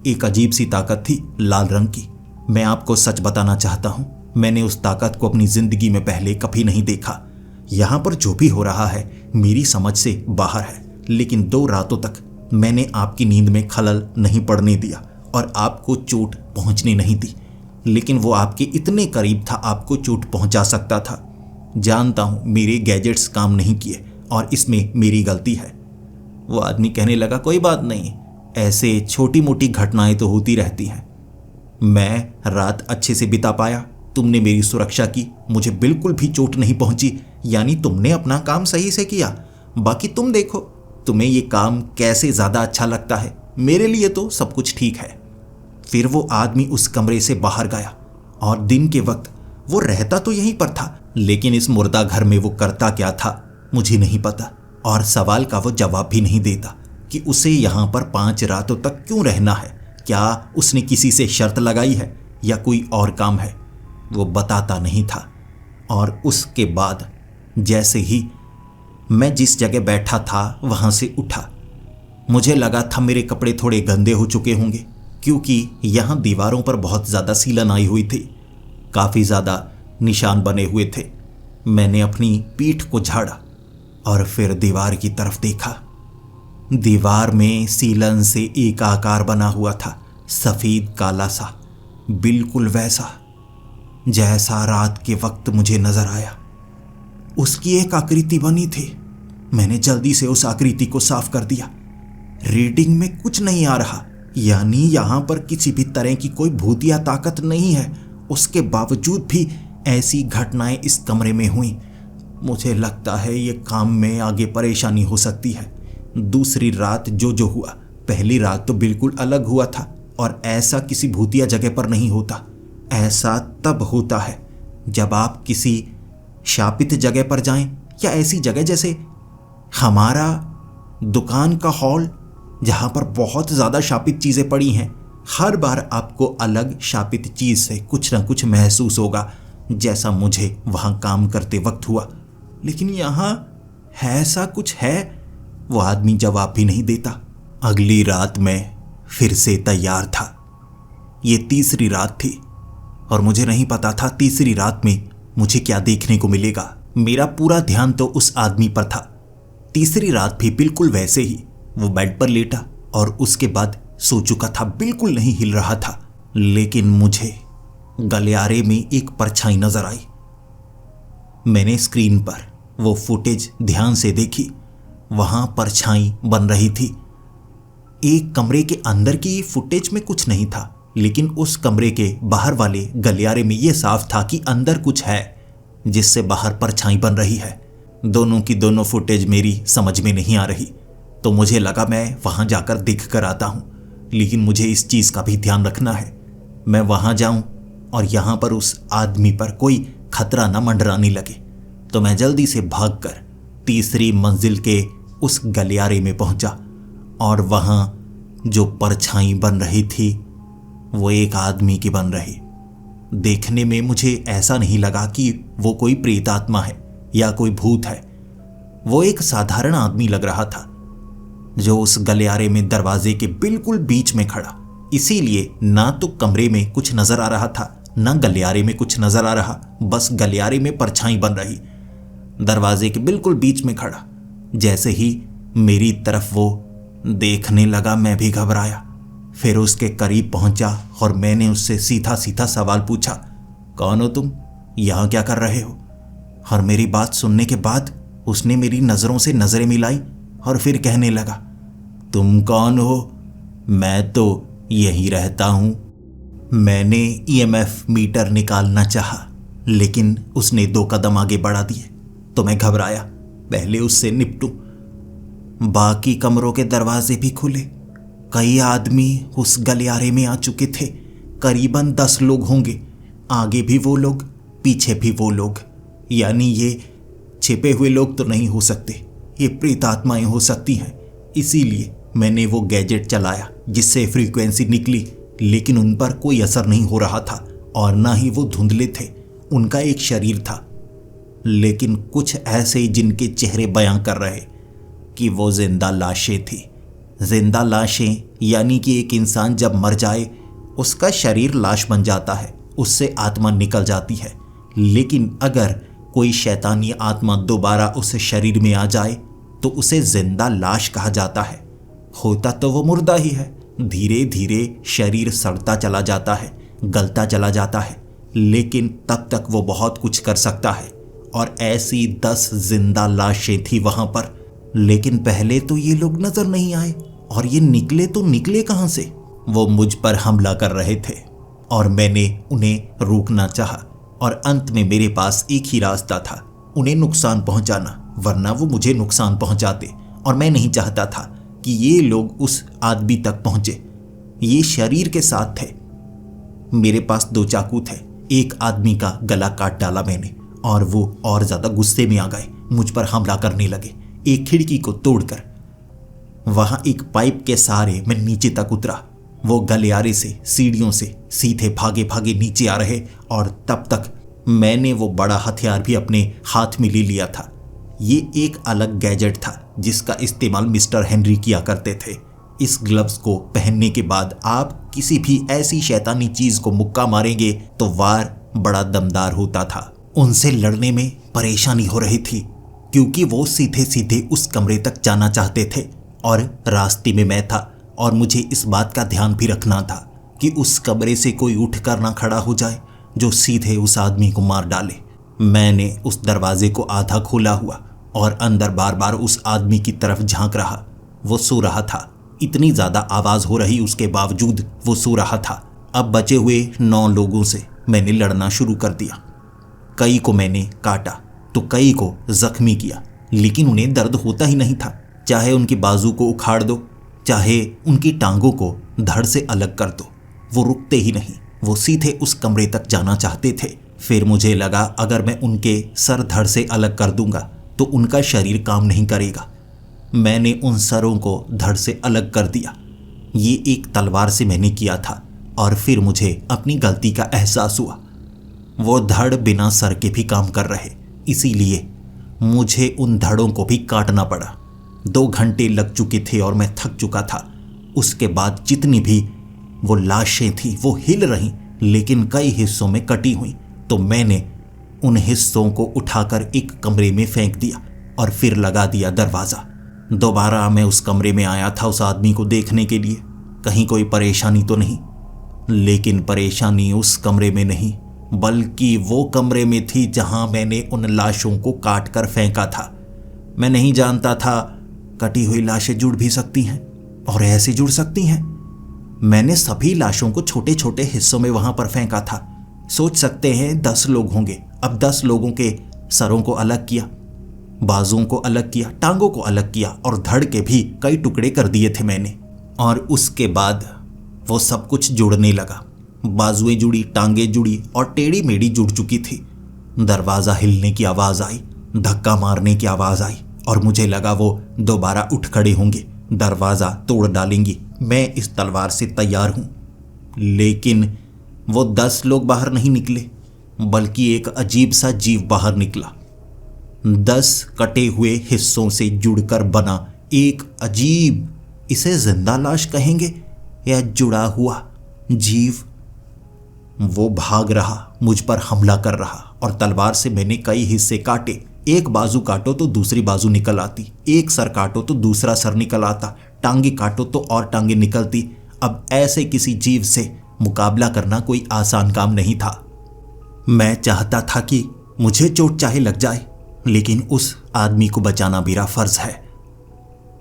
एक अजीब सी ताकत थी, लाल रंग की। मैं आपको सच बताना चाहता हूं, मैंने उस ताकत को अपनी जिंदगी में पहले कभी नहीं देखा। यहां पर जो भी हो रहा है मेरी समझ से बाहर है, लेकिन 2 रातों तक मैंने आपकी नींद में खलल नहीं पड़ने दिया और आपको चोट पहुंचने नहीं दी। लेकिन वो आपके इतने करीब था, आपको चोट पहुंचा सकता था। जानता हूं मेरे गैजेट्स काम नहीं किए और इसमें मेरी गलती है। वो आदमी कहने लगा, कोई बात नहीं, ऐसे छोटी मोटी घटनाएं तो होती रहती हैं। मैं रात अच्छे से बिता पाया, तुमने मेरी सुरक्षा की, मुझे बिल्कुल भी चोट नहीं पहुंची। यानी तुमने अपना काम सही से किया। बाकी तुम देखो, तुम्हें ये काम कैसे ज़्यादा अच्छा लगता है। मेरे लिए तो सब कुछ ठीक है। फिर वो आदमी उस कमरे से बाहर गया और दिन के वक्त वो रहता तो यहीं पर था, लेकिन इस मुर्दा घर में वो करता क्या था मुझे नहीं पता। और सवाल का वो जवाब भी नहीं देता कि उसे यहाँ पर 5 रातों तक क्यों रहना है। क्या उसने किसी से शर्त लगाई है या कोई और काम है? वो बताता नहीं था। और उसके बाद जैसे ही मैं जिस जगह बैठा था वहाँ से उठा, मुझे लगा था मेरे कपड़े थोड़े गंदे हो चुके होंगे, क्योंकि यहाँ दीवारों पर बहुत ज़्यादा सीलन आई हुई थी, काफ़ी ज़्यादा निशान बने हुए थे। मैंने अपनी पीठ को झाड़ा और फिर दीवार की तरफ देखा। दीवार में सीलन से एक आकार बना हुआ था, सफ़ेद काला सा, बिल्कुल वैसा जैसा रात के वक्त मुझे नजर आया। उसकी एक आकृति बनी थी। मैंने जल्दी से उस आकृति को साफ कर दिया। रीडिंग में कुछ नहीं आ रहा, यानी यहां पर किसी भी तरह की कोई भूतिया ताकत नहीं है। उसके बावजूद भी ऐसी घटनाएं इस कमरे में हुई। मुझे लगता है ये काम में आगे परेशानी हो सकती है। दूसरी रात जो हुआ, पहली रात तो बिल्कुल अलग हुआ था और ऐसा किसी भूतिया जगह पर नहीं होता। ऐसा तब होता है जब आप किसी शापित जगह पर जाएं, या ऐसी जगह जैसे हमारा दुकान का हॉल, जहां पर बहुत ज़्यादा शापित चीज़ें पड़ी हैं। हर बार आपको अलग शापित चीज़ से कुछ ना कुछ महसूस होगा, जैसा मुझे वहां काम करते वक्त हुआ। लेकिन यहाँ ऐसा कुछ है? वो आदमी जवाब भी नहीं देता। अगली रात मैं फिर से तैयार था। ये तीसरी रात थी और मुझे नहीं पता था तीसरी रात में मुझे क्या देखने को मिलेगा। मेरा पूरा ध्यान तो उस आदमी पर था। तीसरी रात भी बिल्कुल वैसे ही वो बेड पर लेटा और उसके बाद सो चुका था, बिल्कुल नहीं हिल रहा था। लेकिन मुझे गलियारे में एक परछाई नजर आई। मैंने स्क्रीन पर वो फुटेज ध्यान से देखी। वहां परछाई बन रही थी। एक कमरे के अंदर की फुटेज में कुछ नहीं था, लेकिन उस कमरे के बाहर वाले गलियारे में यह साफ था कि अंदर कुछ है, जिससे बाहर परछाई बन रही है। दोनों की दोनों फुटेज मेरी समझ में नहीं आ रही, तो मुझे लगा मैं वहां जाकर देख कर आता हूं। लेकिन मुझे इस चीज का भी ध्यान रखना है, मैं वहां जाऊं और यहां पर उस आदमी पर कोई खतरा न मंडराने लगे। तो मैं जल्दी से भागकर तीसरी मंजिल के उस गलियारे में पहुंचा और वहां जो परछाई बन रही थी वो एक आदमी की बन रही। देखने में मुझे ऐसा नहीं लगा कि वो कोई प्रेतात्मा है या कोई भूत है। वो एक साधारण आदमी लग रहा था, जो उस गलियारे में दरवाजे के बिल्कुल बीच में खड़ा। इसीलिए ना तो कमरे में कुछ नजर आ रहा था, ना गलियारे में कुछ नजर आ रहा, बस गलियारे में परछाई बन रही, दरवाजे के बिल्कुल बीच में खड़ा। जैसे ही मेरी तरफ वो देखने लगा, मैं भी घबराया। फिर उसके करीब पहुंचा और मैंने उससे सीधा सीधा सवाल पूछा, कौन हो तुम? यहां क्या कर रहे हो? और मेरी बात सुनने के बाद उसने मेरी नज़रों से नज़रें मिलाई और फिर कहने लगा, तुम कौन हो? मैं तो यहीं रहता हूं। मैंने ईएमएफ मीटर निकालना चाहा, लेकिन उसने 2 कदम आगे बढ़ा दिए तो मैं घबराया। पहले उससे निपटूं। बाकी कमरों के दरवाजे भी खुले। कई आदमी उस गलियारे में आ चुके थे। करीबन 10 लोग होंगे। आगे भी वो लोग, पीछे भी वो लोग। यानी ये छिपे हुए लोग तो नहीं हो सकते, ये प्रेत आत्माएं हो सकती हैं। इसीलिए मैंने वो गैजेट चलाया जिससे फ्रीक्वेंसी निकली, लेकिन उन पर कोई असर नहीं हो रहा था और ना ही वो धुंधले थे। उनका एक शरीर था, लेकिन कुछ ऐसे जिनके चेहरे बयां कर रहे कि वो जिंदा लाशें थी। जिंदा लाशें यानी कि एक इंसान जब मर जाए उसका शरीर लाश बन जाता है, उससे आत्मा निकल जाती है। लेकिन अगर कोई शैतानी आत्मा दोबारा उस शरीर में आ जाए तो उसे जिंदा लाश कहा जाता है। होता तो वो मुर्दा ही है। धीरे धीरे शरीर सड़ता चला जाता है, गलता चला जाता है, लेकिन तब तक वो बहुत कुछ कर सकता है। और ऐसी 10 जिंदा लाशें थी वहां पर। लेकिन पहले तो ये लोग नजर नहीं आए, और ये निकले तो निकले कहां से? वो मुझ पर हमला कर रहे थे और मैंने उन्हें रोकना चाहा। और अंत में मेरे पास एक ही रास्ता था, उन्हें नुकसान पहुंचाना, वरना वो मुझे नुकसान पहुंचाते। और मैं नहीं चाहता था कि ये लोग उस आदमी तक पहुंचे। ये शरीर के साथ थे। मेरे पास 2 चाकू थे। एक आदमी का गला काट डाला मैंने, और वो और ज्यादा गुस्से में आ गए, मुझ पर हमला करने लगे। एक खिड़की को तोड़कर वहां एक पाइप के सहारे मैं नीचे तक उतरा। वो गलियारे से, सीढ़ियों से सीधे भागे भागे नीचे आ रहे, और तब तक मैंने वो बड़ा हथियार भी अपने हाथ में ले लिया था। ये एक अलग गैजेट था जिसका इस्तेमाल मिस्टर हेनरी किया करते थे। इस ग्लव्स को पहनने के बाद आप किसी भी ऐसी शैतानी चीज को मुक्का मारेंगे तो वार बड़ा दमदार होता था। उनसे लड़ने में परेशानी हो रही थी क्योंकि वो सीधे सीधे उस कमरे तक जाना चाहते थे और रास्ते में मैं था। और मुझे इस बात का ध्यान भी रखना था कि उस कमरे से कोई उठकर ना खड़ा हो जाए जो सीधे उस आदमी को मार डाले। मैंने उस दरवाजे को आधा खोला हुआ और अंदर बार बार उस आदमी की तरफ झांक रहा। वो सो रहा था। इतनी ज्यादा आवाज हो रही उसके बावजूद वो सो रहा था। अब बचे हुए 9 लोगों से मैंने लड़ना शुरू कर दिया। कई को मैंने काटा तो कई को जख्मी किया, लेकिन उन्हें दर्द होता ही नहीं था। चाहे उनकी बाजू को उखाड़ दो, चाहे उनकी टांगों को धड़ से अलग कर दो, वो रुकते ही नहीं। वो सीधे उस कमरे तक जाना चाहते थे। फिर मुझे लगा अगर मैं उनके सर धड़ से अलग कर दूंगा तो उनका शरीर काम नहीं करेगा। मैंने उन सरों को धड़ से अलग कर दिया। ये एक तलवार से मैंने किया था। और फिर मुझे अपनी गलती का एहसास हुआ। वो धड़ बिना सर के भी काम कर रहे, इसीलिए मुझे उन धड़ों को भी काटना पड़ा। 2 घंटे लग चुके थे और मैं थक चुका था। उसके बाद जितनी भी वो लाशें थी वो हिल रहीं, लेकिन कई हिस्सों में कटी हुई। तो मैंने उन हिस्सों को उठाकर एक कमरे में फेंक दिया और फिर लगा दिया दरवाज़ा। दोबारा मैं उस कमरे में आया था उस आदमी को देखने के लिए, कहीं कोई परेशानी तो नहीं। लेकिन परेशानी उस कमरे में नहीं, बल्कि वो कमरे में थी जहां मैंने उन लाशों को काट कर फेंका था। मैं नहीं जानता था कटी हुई लाशें जुड़ भी सकती हैं, और ऐसे जुड़ सकती हैं। मैंने सभी लाशों को छोटे छोटे हिस्सों में वहां पर फेंका था। सोच सकते हैं 10 लोग होंगे। अब 10 लोगों के सरों को अलग किया, बाजुओं को अलग किया, टांगों को अलग किया, और धड़ के भी कई टुकड़े कर दिए थे मैंने। और उसके बाद वो सब कुछ जुड़ने लगा। बाजुएं जुड़ी, टांगें जुड़ी, और टेढ़ी मेढ़ी जुड़ चुकी थी। दरवाज़ा हिलने की आवाज़ आई, धक्का मारने की आवाज़ आई, और मुझे लगा वो दोबारा उठ खड़े होंगे, दरवाज़ा तोड़ डालेंगी। मैं इस तलवार से तैयार हूँ। लेकिन वो 10 लोग बाहर नहीं निकले, बल्कि एक अजीब सा जीव बाहर निकला। 10 कटे हुए हिस्सों से जुड़कर बना एक अजीब, इसे जिंदा लाश कहेंगे या जुड़ा हुआ जीव। वो भाग रहा, मुझ पर हमला कर रहा, और तलवार से मैंने कई हिस्से काटे। एक बाजू काटो तो दूसरी बाजू निकल आती, एक सर काटो तो दूसरा सर निकल आता, टांगे काटो तो और टांगे निकलती। अब ऐसे किसी जीव से मुकाबला करना कोई आसान काम नहीं था। मैं चाहता था कि मुझे चोट चाहे लग जाए, लेकिन उस आदमी को बचाना मेरा फर्ज है।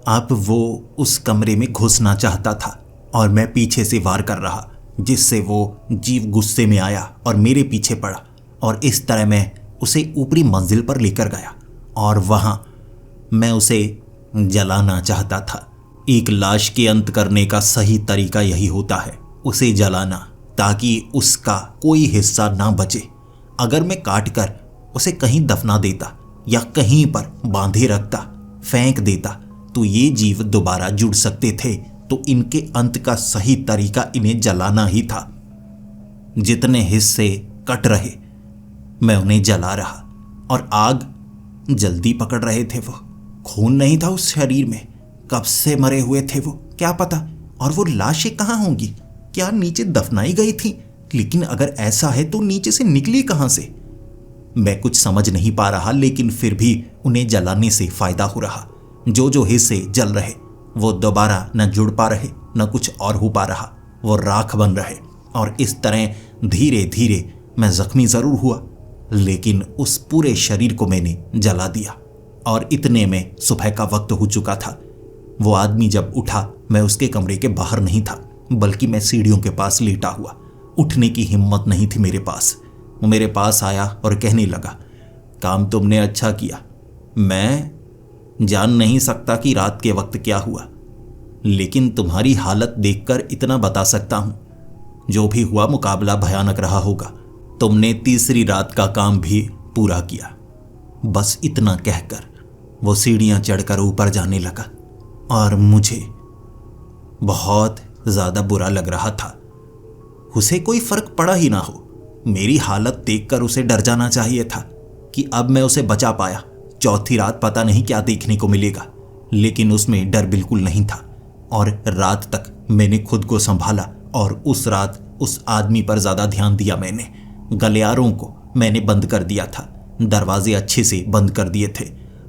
अब वो उस कमरे में घुसना चाहता था और मैं पीछे से वार कर रहा, जिससे वो जीव गुस्से में आया और मेरे पीछे पड़ा। और इस तरह मैं उसे ऊपरी मंजिल पर लेकर गया और वहां मैं उसे जलाना चाहता था। एक लाश के अंत करने का सही तरीका यही होता है, उसे जलाना, ताकि उसका कोई हिस्सा ना बचे। अगर मैं काट कर उसे कहीं दफना देता या कहीं पर बांधे रखता, फेंक देता, तो ये जीव दोबारा जुड़ सकते थे। तो इनके अंत का सही तरीका इन्हें जलाना ही था। जितने हिस्से कट रहे मैं उन्हें जला रहा और आग जल्दी पकड़ रहे थे। वो खून नहीं था उस शरीर में, कब से मरे हुए थे वो, क्या पता। और वो लाशें कहाँ होंगी, क्या नीचे दफनाई गई थी? लेकिन अगर ऐसा है तो नीचे से निकली कहाँ से? मैं कुछ समझ नहीं पा रहा, लेकिन फिर भी उन्हें जलाने से फायदा हो रहा। जो हिस्से जल रहे वो दोबारा न जुड़ पा रहे, न कुछ और हो पा रहा, वो राख बन रहे। और इस तरह धीरे धीरे मैं जख्मी जरूर हुआ, लेकिन उस पूरे शरीर को मैंने जला दिया। और इतने में सुबह का वक्त हो चुका था। वो आदमी जब उठा, मैं उसके कमरे के बाहर नहीं था, बल्कि मैं सीढ़ियों के पास लेटा हुआ। उठने की हिम्मत नहीं थी मेरे पास। वो मेरे पास आया और कहने लगा, काम तुमने अच्छा किया। मैं जान नहीं सकता कि रात के वक्त क्या हुआ, लेकिन तुम्हारी हालत देखकर इतना बता सकता हूं, जो भी हुआ मुकाबला भयानक रहा होगा। तुमने तीसरी रात का काम भी पूरा किया। बस इतना कहकर वो सीढ़ियां चढ़कर ऊपर जाने लगा और मुझे बहुत ज्यादा बुरा लग रहा था। उसे कोई फर्क पड़ा ही ना हो। मेरी हालत देखकर उसे डर जाना चाहिए था कि अब मैं उसे बचा पाया। चौथी रात पता नहीं क्या देखने को मिलेगा, लेकिन उसमें डर बिल्कुल नहीं था। और रात तक मैंने खुद को संभाला और उस रात उस आदमी पर ज्यादा ध्यान दिया मैंने। गलियारों को मैंने बंद कर दिया था, दरवाजे अच्छे से बंद कर दिए थे,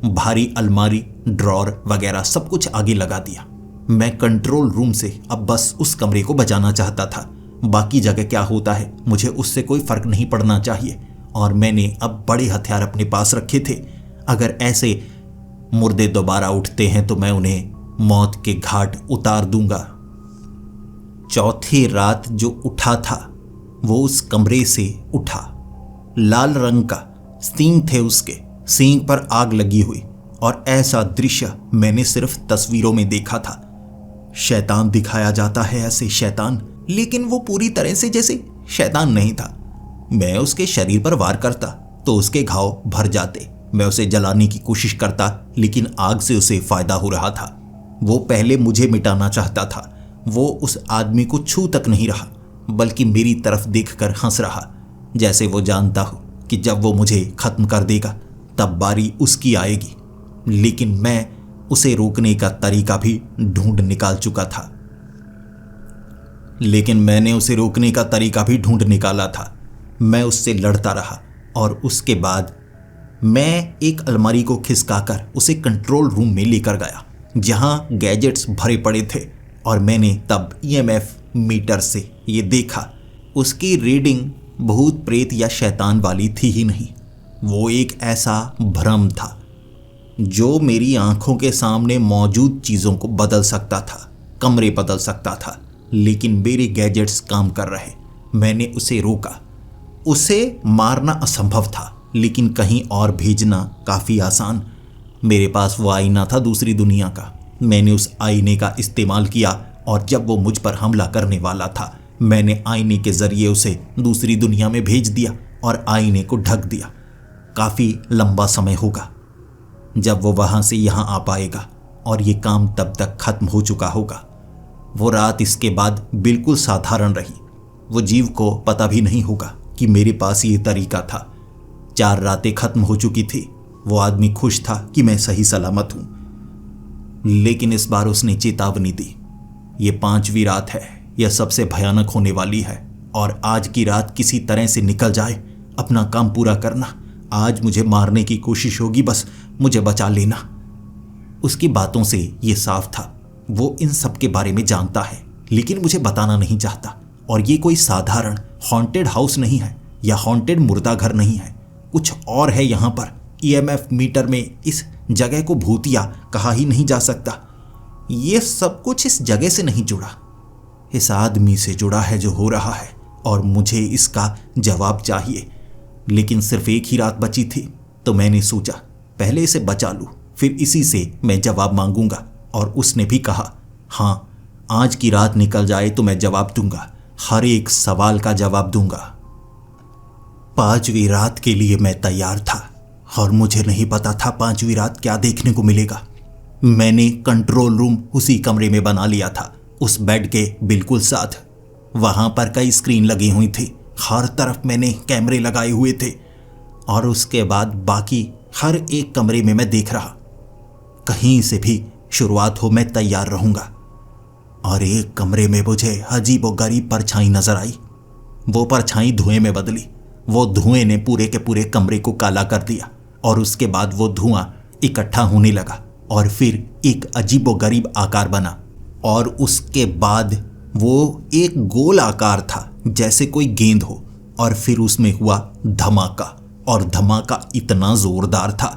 भारी अलमारी, ड्रॉर वगैरह सब कुछ आगे लगा दिया। मैं कंट्रोल रूम से अब बस उस कमरे को बचाना चाहता था। बाकी जगह क्या होता है मुझे उससे कोई फर्क नहीं पड़ना चाहिए। और मैंने अब बड़े हथियार अपने पास रखे थे। अगर ऐसे मुर्दे दोबारा उठते हैं तो मैं उन्हें मौत के घाट उतार दूंगा। चौथी रात जो उठा था वो उस कमरे से उठा। लाल रंग का सींग थे उसके, सींग पर आग लगी हुई। और ऐसा दृश्य मैंने सिर्फ तस्वीरों में देखा था। शैतान दिखाया जाता है ऐसे शैतान, लेकिन वो पूरी तरह से जैसे शैतान नहीं था। मैं उसके शरीर पर वार करता तो उसके घाव भर जाते। मैं उसे जलाने की कोशिश करता, लेकिन आग से उसे फायदा हो रहा था। वो पहले मुझे मिटाना चाहता था। वो उस आदमी को छू तक नहीं रहा, बल्कि मेरी तरफ देखकर हंस रहा, जैसे वो जानता हो कि जब वो मुझे खत्म कर देगा तब बारी उसकी आएगी। लेकिन मैं उसे रोकने का तरीका भी ढूंढ निकाल चुका था। लेकिन मैंने उसे रोकने का तरीका भी ढूंढ निकाला था। मैं उससे लड़ता रहा और उसके बाद मैं एक अलमारी को खिसकाकर उसे कंट्रोल रूम में लेकर गया, जहां गैजेट्स भरे पड़े थे। और मैंने तब ईएमएफ मीटर से ये देखा, उसकी रीडिंग भूत प्रेत या शैतान वाली थी ही नहीं। वो एक ऐसा भ्रम था जो मेरी आंखों के सामने मौजूद चीज़ों को बदल सकता था, कमरे बदल सकता था। लेकिन मेरे गैजेट्स काम कर रहे। मैंने उसे रोका। उसे मारना असंभव था, लेकिन कहीं और भेजना काफ़ी आसान। मेरे पास वो आईना था दूसरी दुनिया का। मैंने उस आईने का इस्तेमाल किया और जब वो मुझ पर हमला करने वाला था, मैंने आईने के ज़रिए उसे दूसरी दुनिया में भेज दिया और आईने को ढक दिया। काफ़ी लंबा समय होगा जब वो वहाँ से यहाँ आ पाएगा और ये काम तब तक खत्म हो चुका होगा। वो रात इसके बाद बिल्कुल साधारण रही। वो जीव को पता भी नहीं होगा कि मेरे पास ये तरीका था। 4 रातें खत्म हो चुकी थी। वो आदमी खुश था कि मैं सही सलामत हूं, लेकिन इस बार उसने चेतावनी दी। ये 5वीं रात है, यह सबसे भयानक होने वाली है और आज की रात किसी तरह से निकल जाए, अपना काम पूरा करना। आज मुझे मारने की कोशिश होगी, बस मुझे बचा लेना। उसकी बातों से ये साफ था वो इन सब के बारे में जानता है, लेकिन मुझे बताना नहीं चाहता। और ये कोई साधारण हॉन्टेड हाउस नहीं है या हॉन्टेड मुर्दा घर नहीं है, कुछ और है यहाँ पर। ईएमएफ मीटर में इस जगह को भूतिया कहा ही नहीं जा सकता। ये सब कुछ इस जगह से नहीं जुड़ा, इस आदमी से जुड़ा है जो हो रहा है, और मुझे इसका जवाब चाहिए। लेकिन सिर्फ एक ही रात बची थी, तो मैंने सोचा पहले इसे बचा लूं, फिर इसी से मैं जवाब मांगूंगा। और उसने भी कहा, हाँ, आज की रात निकल जाए तो मैं जवाब दूंगा, हर एक सवाल का जवाब दूंगा। 5वीं रात के लिए मैं तैयार था और मुझे नहीं पता था 5वीं रात क्या देखने को मिलेगा। मैंने कंट्रोल रूम उसी कमरे में बना लिया था, उस बेड के बिल्कुल साथ। वहां पर कई स्क्रीन लगी हुई थी, हर तरफ मैंने कैमरे लगाए हुए थे और उसके बाद बाकी हर एक कमरे में मैं देख रहा, कहीं से भी शुरुआत हो मैं तैयार रहूंगा। और एक कमरे में मुझे अजीब व गरीब परछाई नजर आई। वो परछाई धुएं में बदली। वो धुएं ने पूरे के पूरे कमरे को काला कर दिया और उसके बाद वो धुआं इकट्ठा होने लगा और फिर एक अजीब व गरीब आकार बना। और उसके बाद वो एक गोल आकार था, जैसे कोई गेंद हो, और फिर उसमें हुआ धमाका। और धमाका इतना जोरदार था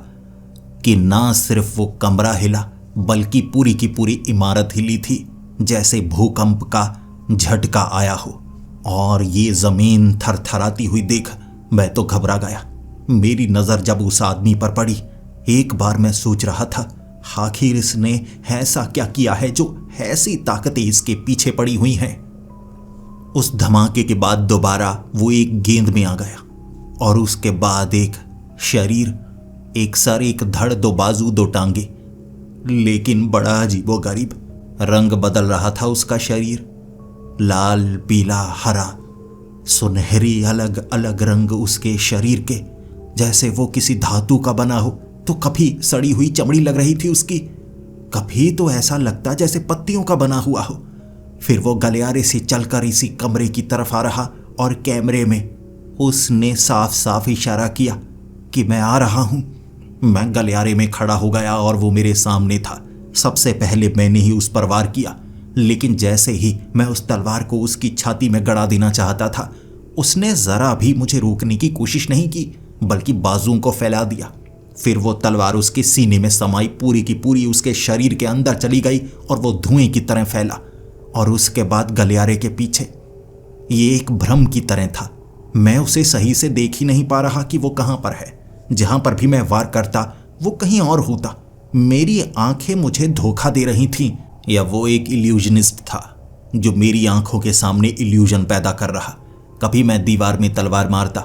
कि ना सिर्फ वो कमरा हिला बल्कि पूरी की पूरी इमारत हिली थी, जैसे भूकंप का झटका आया हो। और ये जमीन थरथराती हुई देख मैं तो घबरा गया। मेरी नजर जब उस आदमी पर पड़ी, एक बार मैं सोच रहा था, आखिर इसने ऐसा क्या किया है जो ऐसी ताकतें इसके पीछे पड़ी हुई हैं। उस धमाके के बाद दोबारा वो एक गेंद में आ गया और उसके बाद एक शरीर, एक सर, एक धड़, 2 बाजू, 2 टांगे, लेकिन बड़ा अजीबोगरीब रंग बदल रहा था उसका शरीर। लाल, पीला, हरा, सुनहरी, अलग अलग रंग उसके शरीर के, जैसे वो किसी धातु का बना हो। तो कभी सड़ी हुई चमड़ी लग रही थी उसकी, कभी तो ऐसा लगता जैसे पत्तियों का बना हुआ हो। फिर वो गलियारे से चलकर इसी कमरे की तरफ आ रहा और कैमरे में उसने साफ साफ इशारा किया कि मैं आ रहा हूं। मैं गलियारे में खड़ा हो गया और वो मेरे सामने था। सबसे पहले मैंने ही उस पर वार किया, लेकिन जैसे ही मैं उस तलवार को उसकी छाती में गड़ा देना चाहता था, उसने जरा भी मुझे रोकने की कोशिश नहीं की, बल्कि बाजुओं को फैला दिया। फिर वो तलवार उसके सीने में समाई, पूरी की पूरी उसके शरीर के अंदर चली गई और वो धुएं की तरह फैला। और उसके बाद गलियारे के पीछे ये एक भ्रम की तरह था। मैं उसे सही से देख ही नहीं पा रहा कि वो कहां पर है। जहां पर भी मैं वार करता वो कहीं और होता। मेरी आंखें मुझे धोखा दे रही थीं, या वो एक इल्यूजनिस्ट था जो मेरी आंखों के सामने इल्यूजन पैदा कर रहा। कभी मैं दीवार में तलवार मारता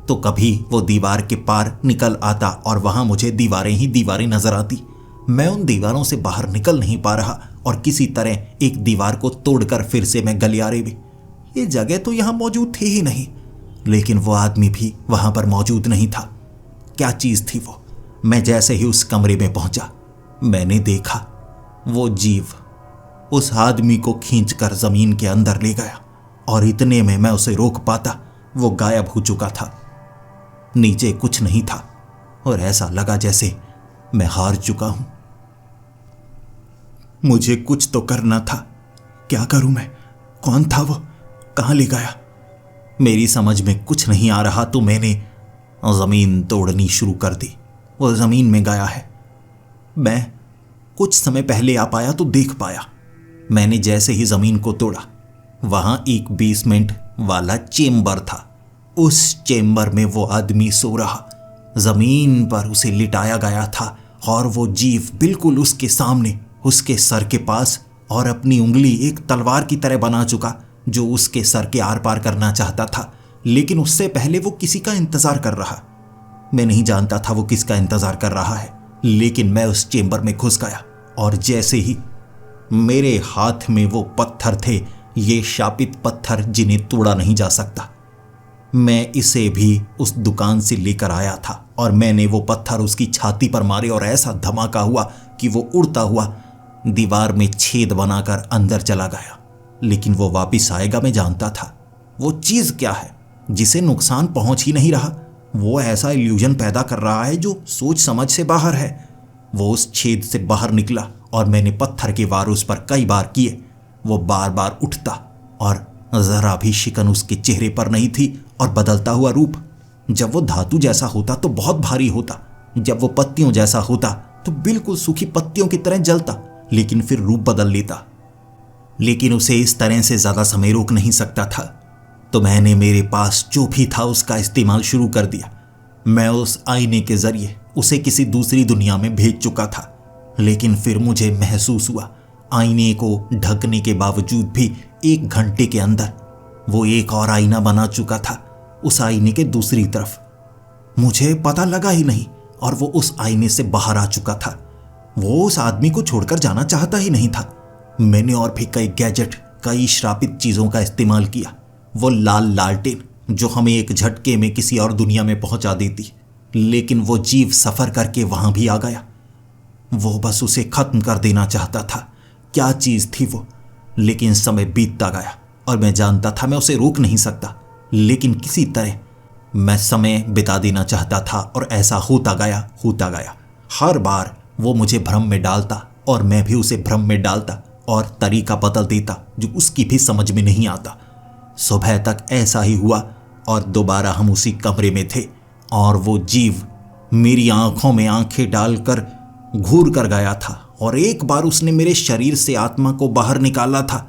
तो कभी वो दीवार के पार निकल आता और वहां मुझे दीवारें ही दीवारें नजर आती। मैं उन दीवारों से बाहर निकल नहीं पा रहा और किसी तरह एक दीवार को तोड़कर फिर से मैं गलियारे में। ये जगह तो यहां मौजूद थी ही नहीं, लेकिन वो आदमी भी वहां पर मौजूद नहीं था। क्या चीज थी वो? मैं जैसे ही उस कमरे में पहुंचा, मैंने देखा वो जीव उस आदमी को खींचकर जमीन के अंदर ले गया और इतने में मैं उसे रोक पाता, वो गायब हो चुका था। नीचे कुछ नहीं था और ऐसा लगा जैसे मैं हार चुका हूं। मुझे कुछ तो करना था। क्या करूं मैं? कौन था वो? कहां ले गया? मेरी समझ में कुछ नहीं आ रहा तो मैंने जमीन तोड़नी शुरू कर दी। वो जमीन में गया है। मैं कुछ समय पहले आ पाया तो देख पाया। मैंने जैसे ही जमीन को तोड़ा, वहां एक बेसमेंट वाला चेम्बर था। उस चेम्बर में वो आदमी सो रहा, जमीन पर उसे लिटाया गया था और वो जीव बिल्कुल उसके सामने, उसके सर के पास, और अपनी उंगली एक तलवार की तरह बना चुका जो उसके सर के आर पार करना चाहता था। लेकिन उससे पहले वो किसी का इंतजार कर रहा। मैं नहीं जानता था वो किसका इंतजार कर रहा है, लेकिन मैं उस चेम्बर में घुस गया और जैसे ही मेरे हाथ में वो पत्थर थे, ये शापित पत्थर जिन्हें तोड़ा नहीं जा सकता। मैं इसे भी उस दुकान से लेकर आया था और मैंने वो पत्थर उसकी छाती पर मारे और ऐसा धमाका हुआ कि वो उड़ता हुआ दीवार में छेद बनाकर अंदर चला गया। लेकिन वो वापस आएगा, मैं जानता था। वो चीज क्या है जिसे नुकसान पहुंच ही नहीं रहा? वो ऐसा इल्यूजन पैदा कर रहा है जो सोच समझ से बाहर है। वो उस छेद से बाहर निकला और मैंने पत्थर के वार उस पर कई बार किए। वो बार बार उठता और जरा भी शिकन उसके चेहरे पर नहीं थी और बदलता हुआ रूप। जब वो धातु जैसा होता तो बहुत भारी होता, जब वो पत्तियों जैसा होता तो बिल्कुल सूखी पत्तियों की तरह जलता, लेकिन फिर रूप बदल लेता। लेकिन उसे इस तरह से ज्यादा समय रोक नहीं सकता था, तो मैंने मेरे पास जो भी था उसका इस्तेमाल शुरू कर दिया। मैं उस आईने के जरिए उसे किसी दूसरी दुनिया में भेज चुका था, लेकिन फिर मुझे महसूस हुआ आईने को ढकने के बावजूद भी 1 घंटे के अंदर वो एक और आईना बना चुका था उस आईने के दूसरी तरफ। मुझे पता लगा ही नहीं और वो उस आईने से बाहर आ चुका था। वो उस आदमी को छोड़कर जाना चाहता ही नहीं था। मैंने और भी कई गैजेट, कई श्रापित चीजों का इस्तेमाल किया। वो लाल लालटेन जो हमें एक झटके में किसी और दुनिया में पहुंचा देती, लेकिन वो जीव सफर करके वहां भी आ गया। वो बस उसे खत्म कर देना चाहता था। क्या चीज थी वो? लेकिन समय बीतता गया और मैं जानता था मैं उसे रोक नहीं सकता, लेकिन किसी तरह मैं समय बिता देना चाहता था और ऐसा होता गया। हर बार वो मुझे भ्रम में डालता और मैं भी उसे भ्रम में डालता और तरीका बदल देता जो उसकी भी समझ में नहीं आता। सुबह तक ऐसा ही हुआ और दोबारा हम उसी कमरे में थे और वो जीव मेरी आंखों में आंखें डालकर घूर कर गया था और एक बार उसने मेरे शरीर से आत्मा को बाहर निकाला था।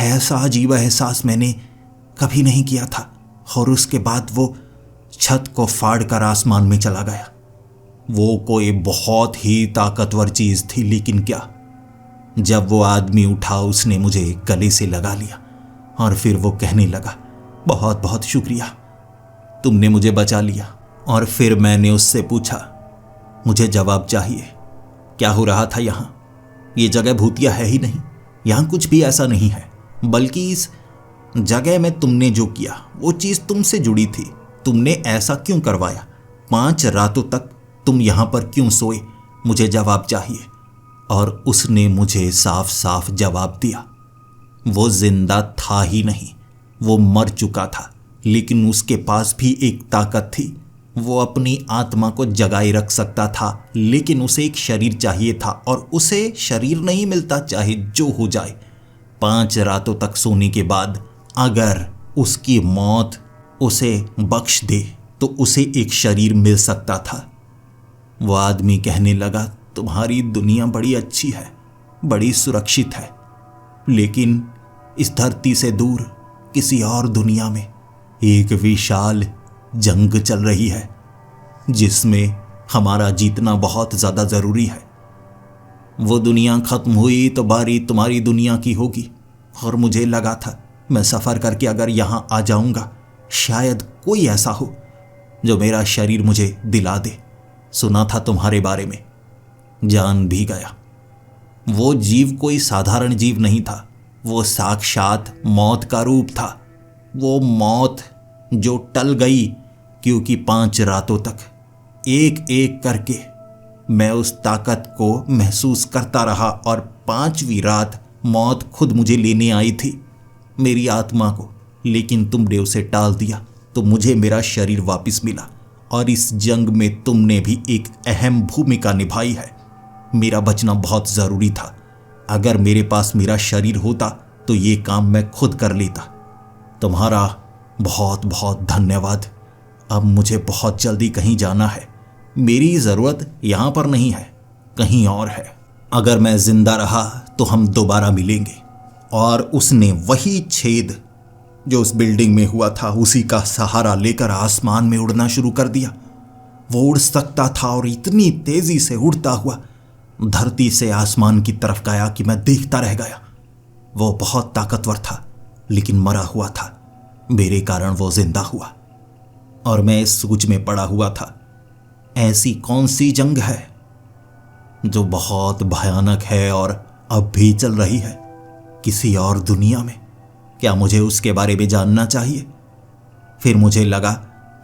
ऐसा अजीब एहसास मैंने कभी नहीं किया था। और उसके बाद वो छत को फाड़ कर आसमान में चला गया। वो कोई बहुत ही ताकतवर चीज थी, लेकिन क्या, जब वो आदमी उठा उसने मुझे गले से लगा लिया और फिर वो कहने लगा, बहुत बहुत शुक्रिया, तुमने मुझे बचा लिया। और फिर मैंने उससे पूछा, मुझे जवाब चाहिए, क्या हो रहा था यहाँ? ये जगह भूतिया है ही नहीं, यहाँ कुछ भी ऐसा नहीं है, बल्कि इस जगह में तुमने जो किया वो चीज तुमसे जुड़ी थी। तुमने ऐसा क्यों करवाया? 5 रातों तक तुम यहां पर क्यों सोए? मुझे जवाब चाहिए। और उसने मुझे साफ साफ जवाब दिया, वो जिंदा था ही नहीं, वो मर चुका था, लेकिन उसके पास भी एक ताकत थी। वो अपनी आत्मा को जगाए रख सकता था, लेकिन उसे एक शरीर चाहिए था और उसे शरीर नहीं मिलता चाहे जो हो जाए। 5 रातों तक सोने के बाद अगर उसकी मौत उसे बख्श दे तो उसे एक शरीर मिल सकता था। वो आदमी कहने लगा, तुम्हारी दुनिया बड़ी अच्छी है, बड़ी सुरक्षित है, लेकिन इस धरती से दूर किसी और दुनिया में एक विशाल जंग चल रही है जिसमें हमारा जीतना बहुत ज्यादा जरूरी है। वो दुनिया खत्म हुई तो बारी तुम्हारी दुनिया की होगी। और मुझे लगा था मैं सफर करके अगर यहां आ जाऊंगा, शायद कोई ऐसा हो जो मेरा शरीर मुझे दिला दे। सुना था तुम्हारे बारे में, जान भी गया। वो जीव कोई साधारण जीव नहीं था, वो साक्षात मौत का रूप था। वो मौत जो टल गई क्योंकि 5 रातों तक एक एक करके मैं उस ताकत को महसूस करता रहा और 5वीं रात मौत खुद मुझे लेने आई थी, मेरी आत्मा को। लेकिन तुमने उसे टाल दिया तो मुझे मेरा शरीर वापस मिला और इस जंग में तुमने भी एक अहम भूमिका निभाई है। मेरा बचना बहुत ज़रूरी था। अगर मेरे पास मेरा शरीर होता तो ये काम मैं खुद कर लेता। तुम्हारा बहुत बहुत धन्यवाद। अब मुझे बहुत जल्दी कहीं जाना है। मेरी ज़रूरत यहाँ पर नहीं है, कहीं और है। अगर मैं जिंदा रहा तो हम दोबारा मिलेंगे। और उसने वही छेद जो उस बिल्डिंग में हुआ था उसी का सहारा लेकर आसमान में उड़ना शुरू कर दिया। वो उड़ सकता था और इतनी तेजी से उड़ता हुआ धरती से आसमान की तरफ गया कि मैं देखता रह गया। वो बहुत ताकतवर था, लेकिन मरा हुआ था। मेरे कारण वो जिंदा हुआ और मैं इस सोच में पड़ा हुआ था, ऐसी कौन सी जंग है जो बहुत भयानक है और अब भी चल रही है किसी और दुनिया में? क्या मुझे उसके बारे में जानना चाहिए? फिर मुझे लगा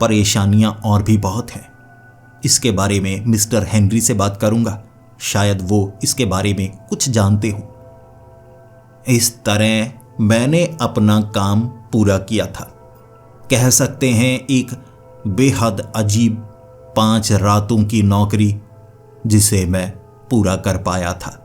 परेशानियां और भी बहुत हैं। इसके बारे में मिस्टर हेनरी से बात करूंगा, शायद वो इसके बारे में कुछ जानते हो। इस तरह मैंने अपना काम पूरा किया था। कह सकते हैं एक बेहद अजीब 5 रातों की नौकरी जिसे मैं पूरा कर पाया था।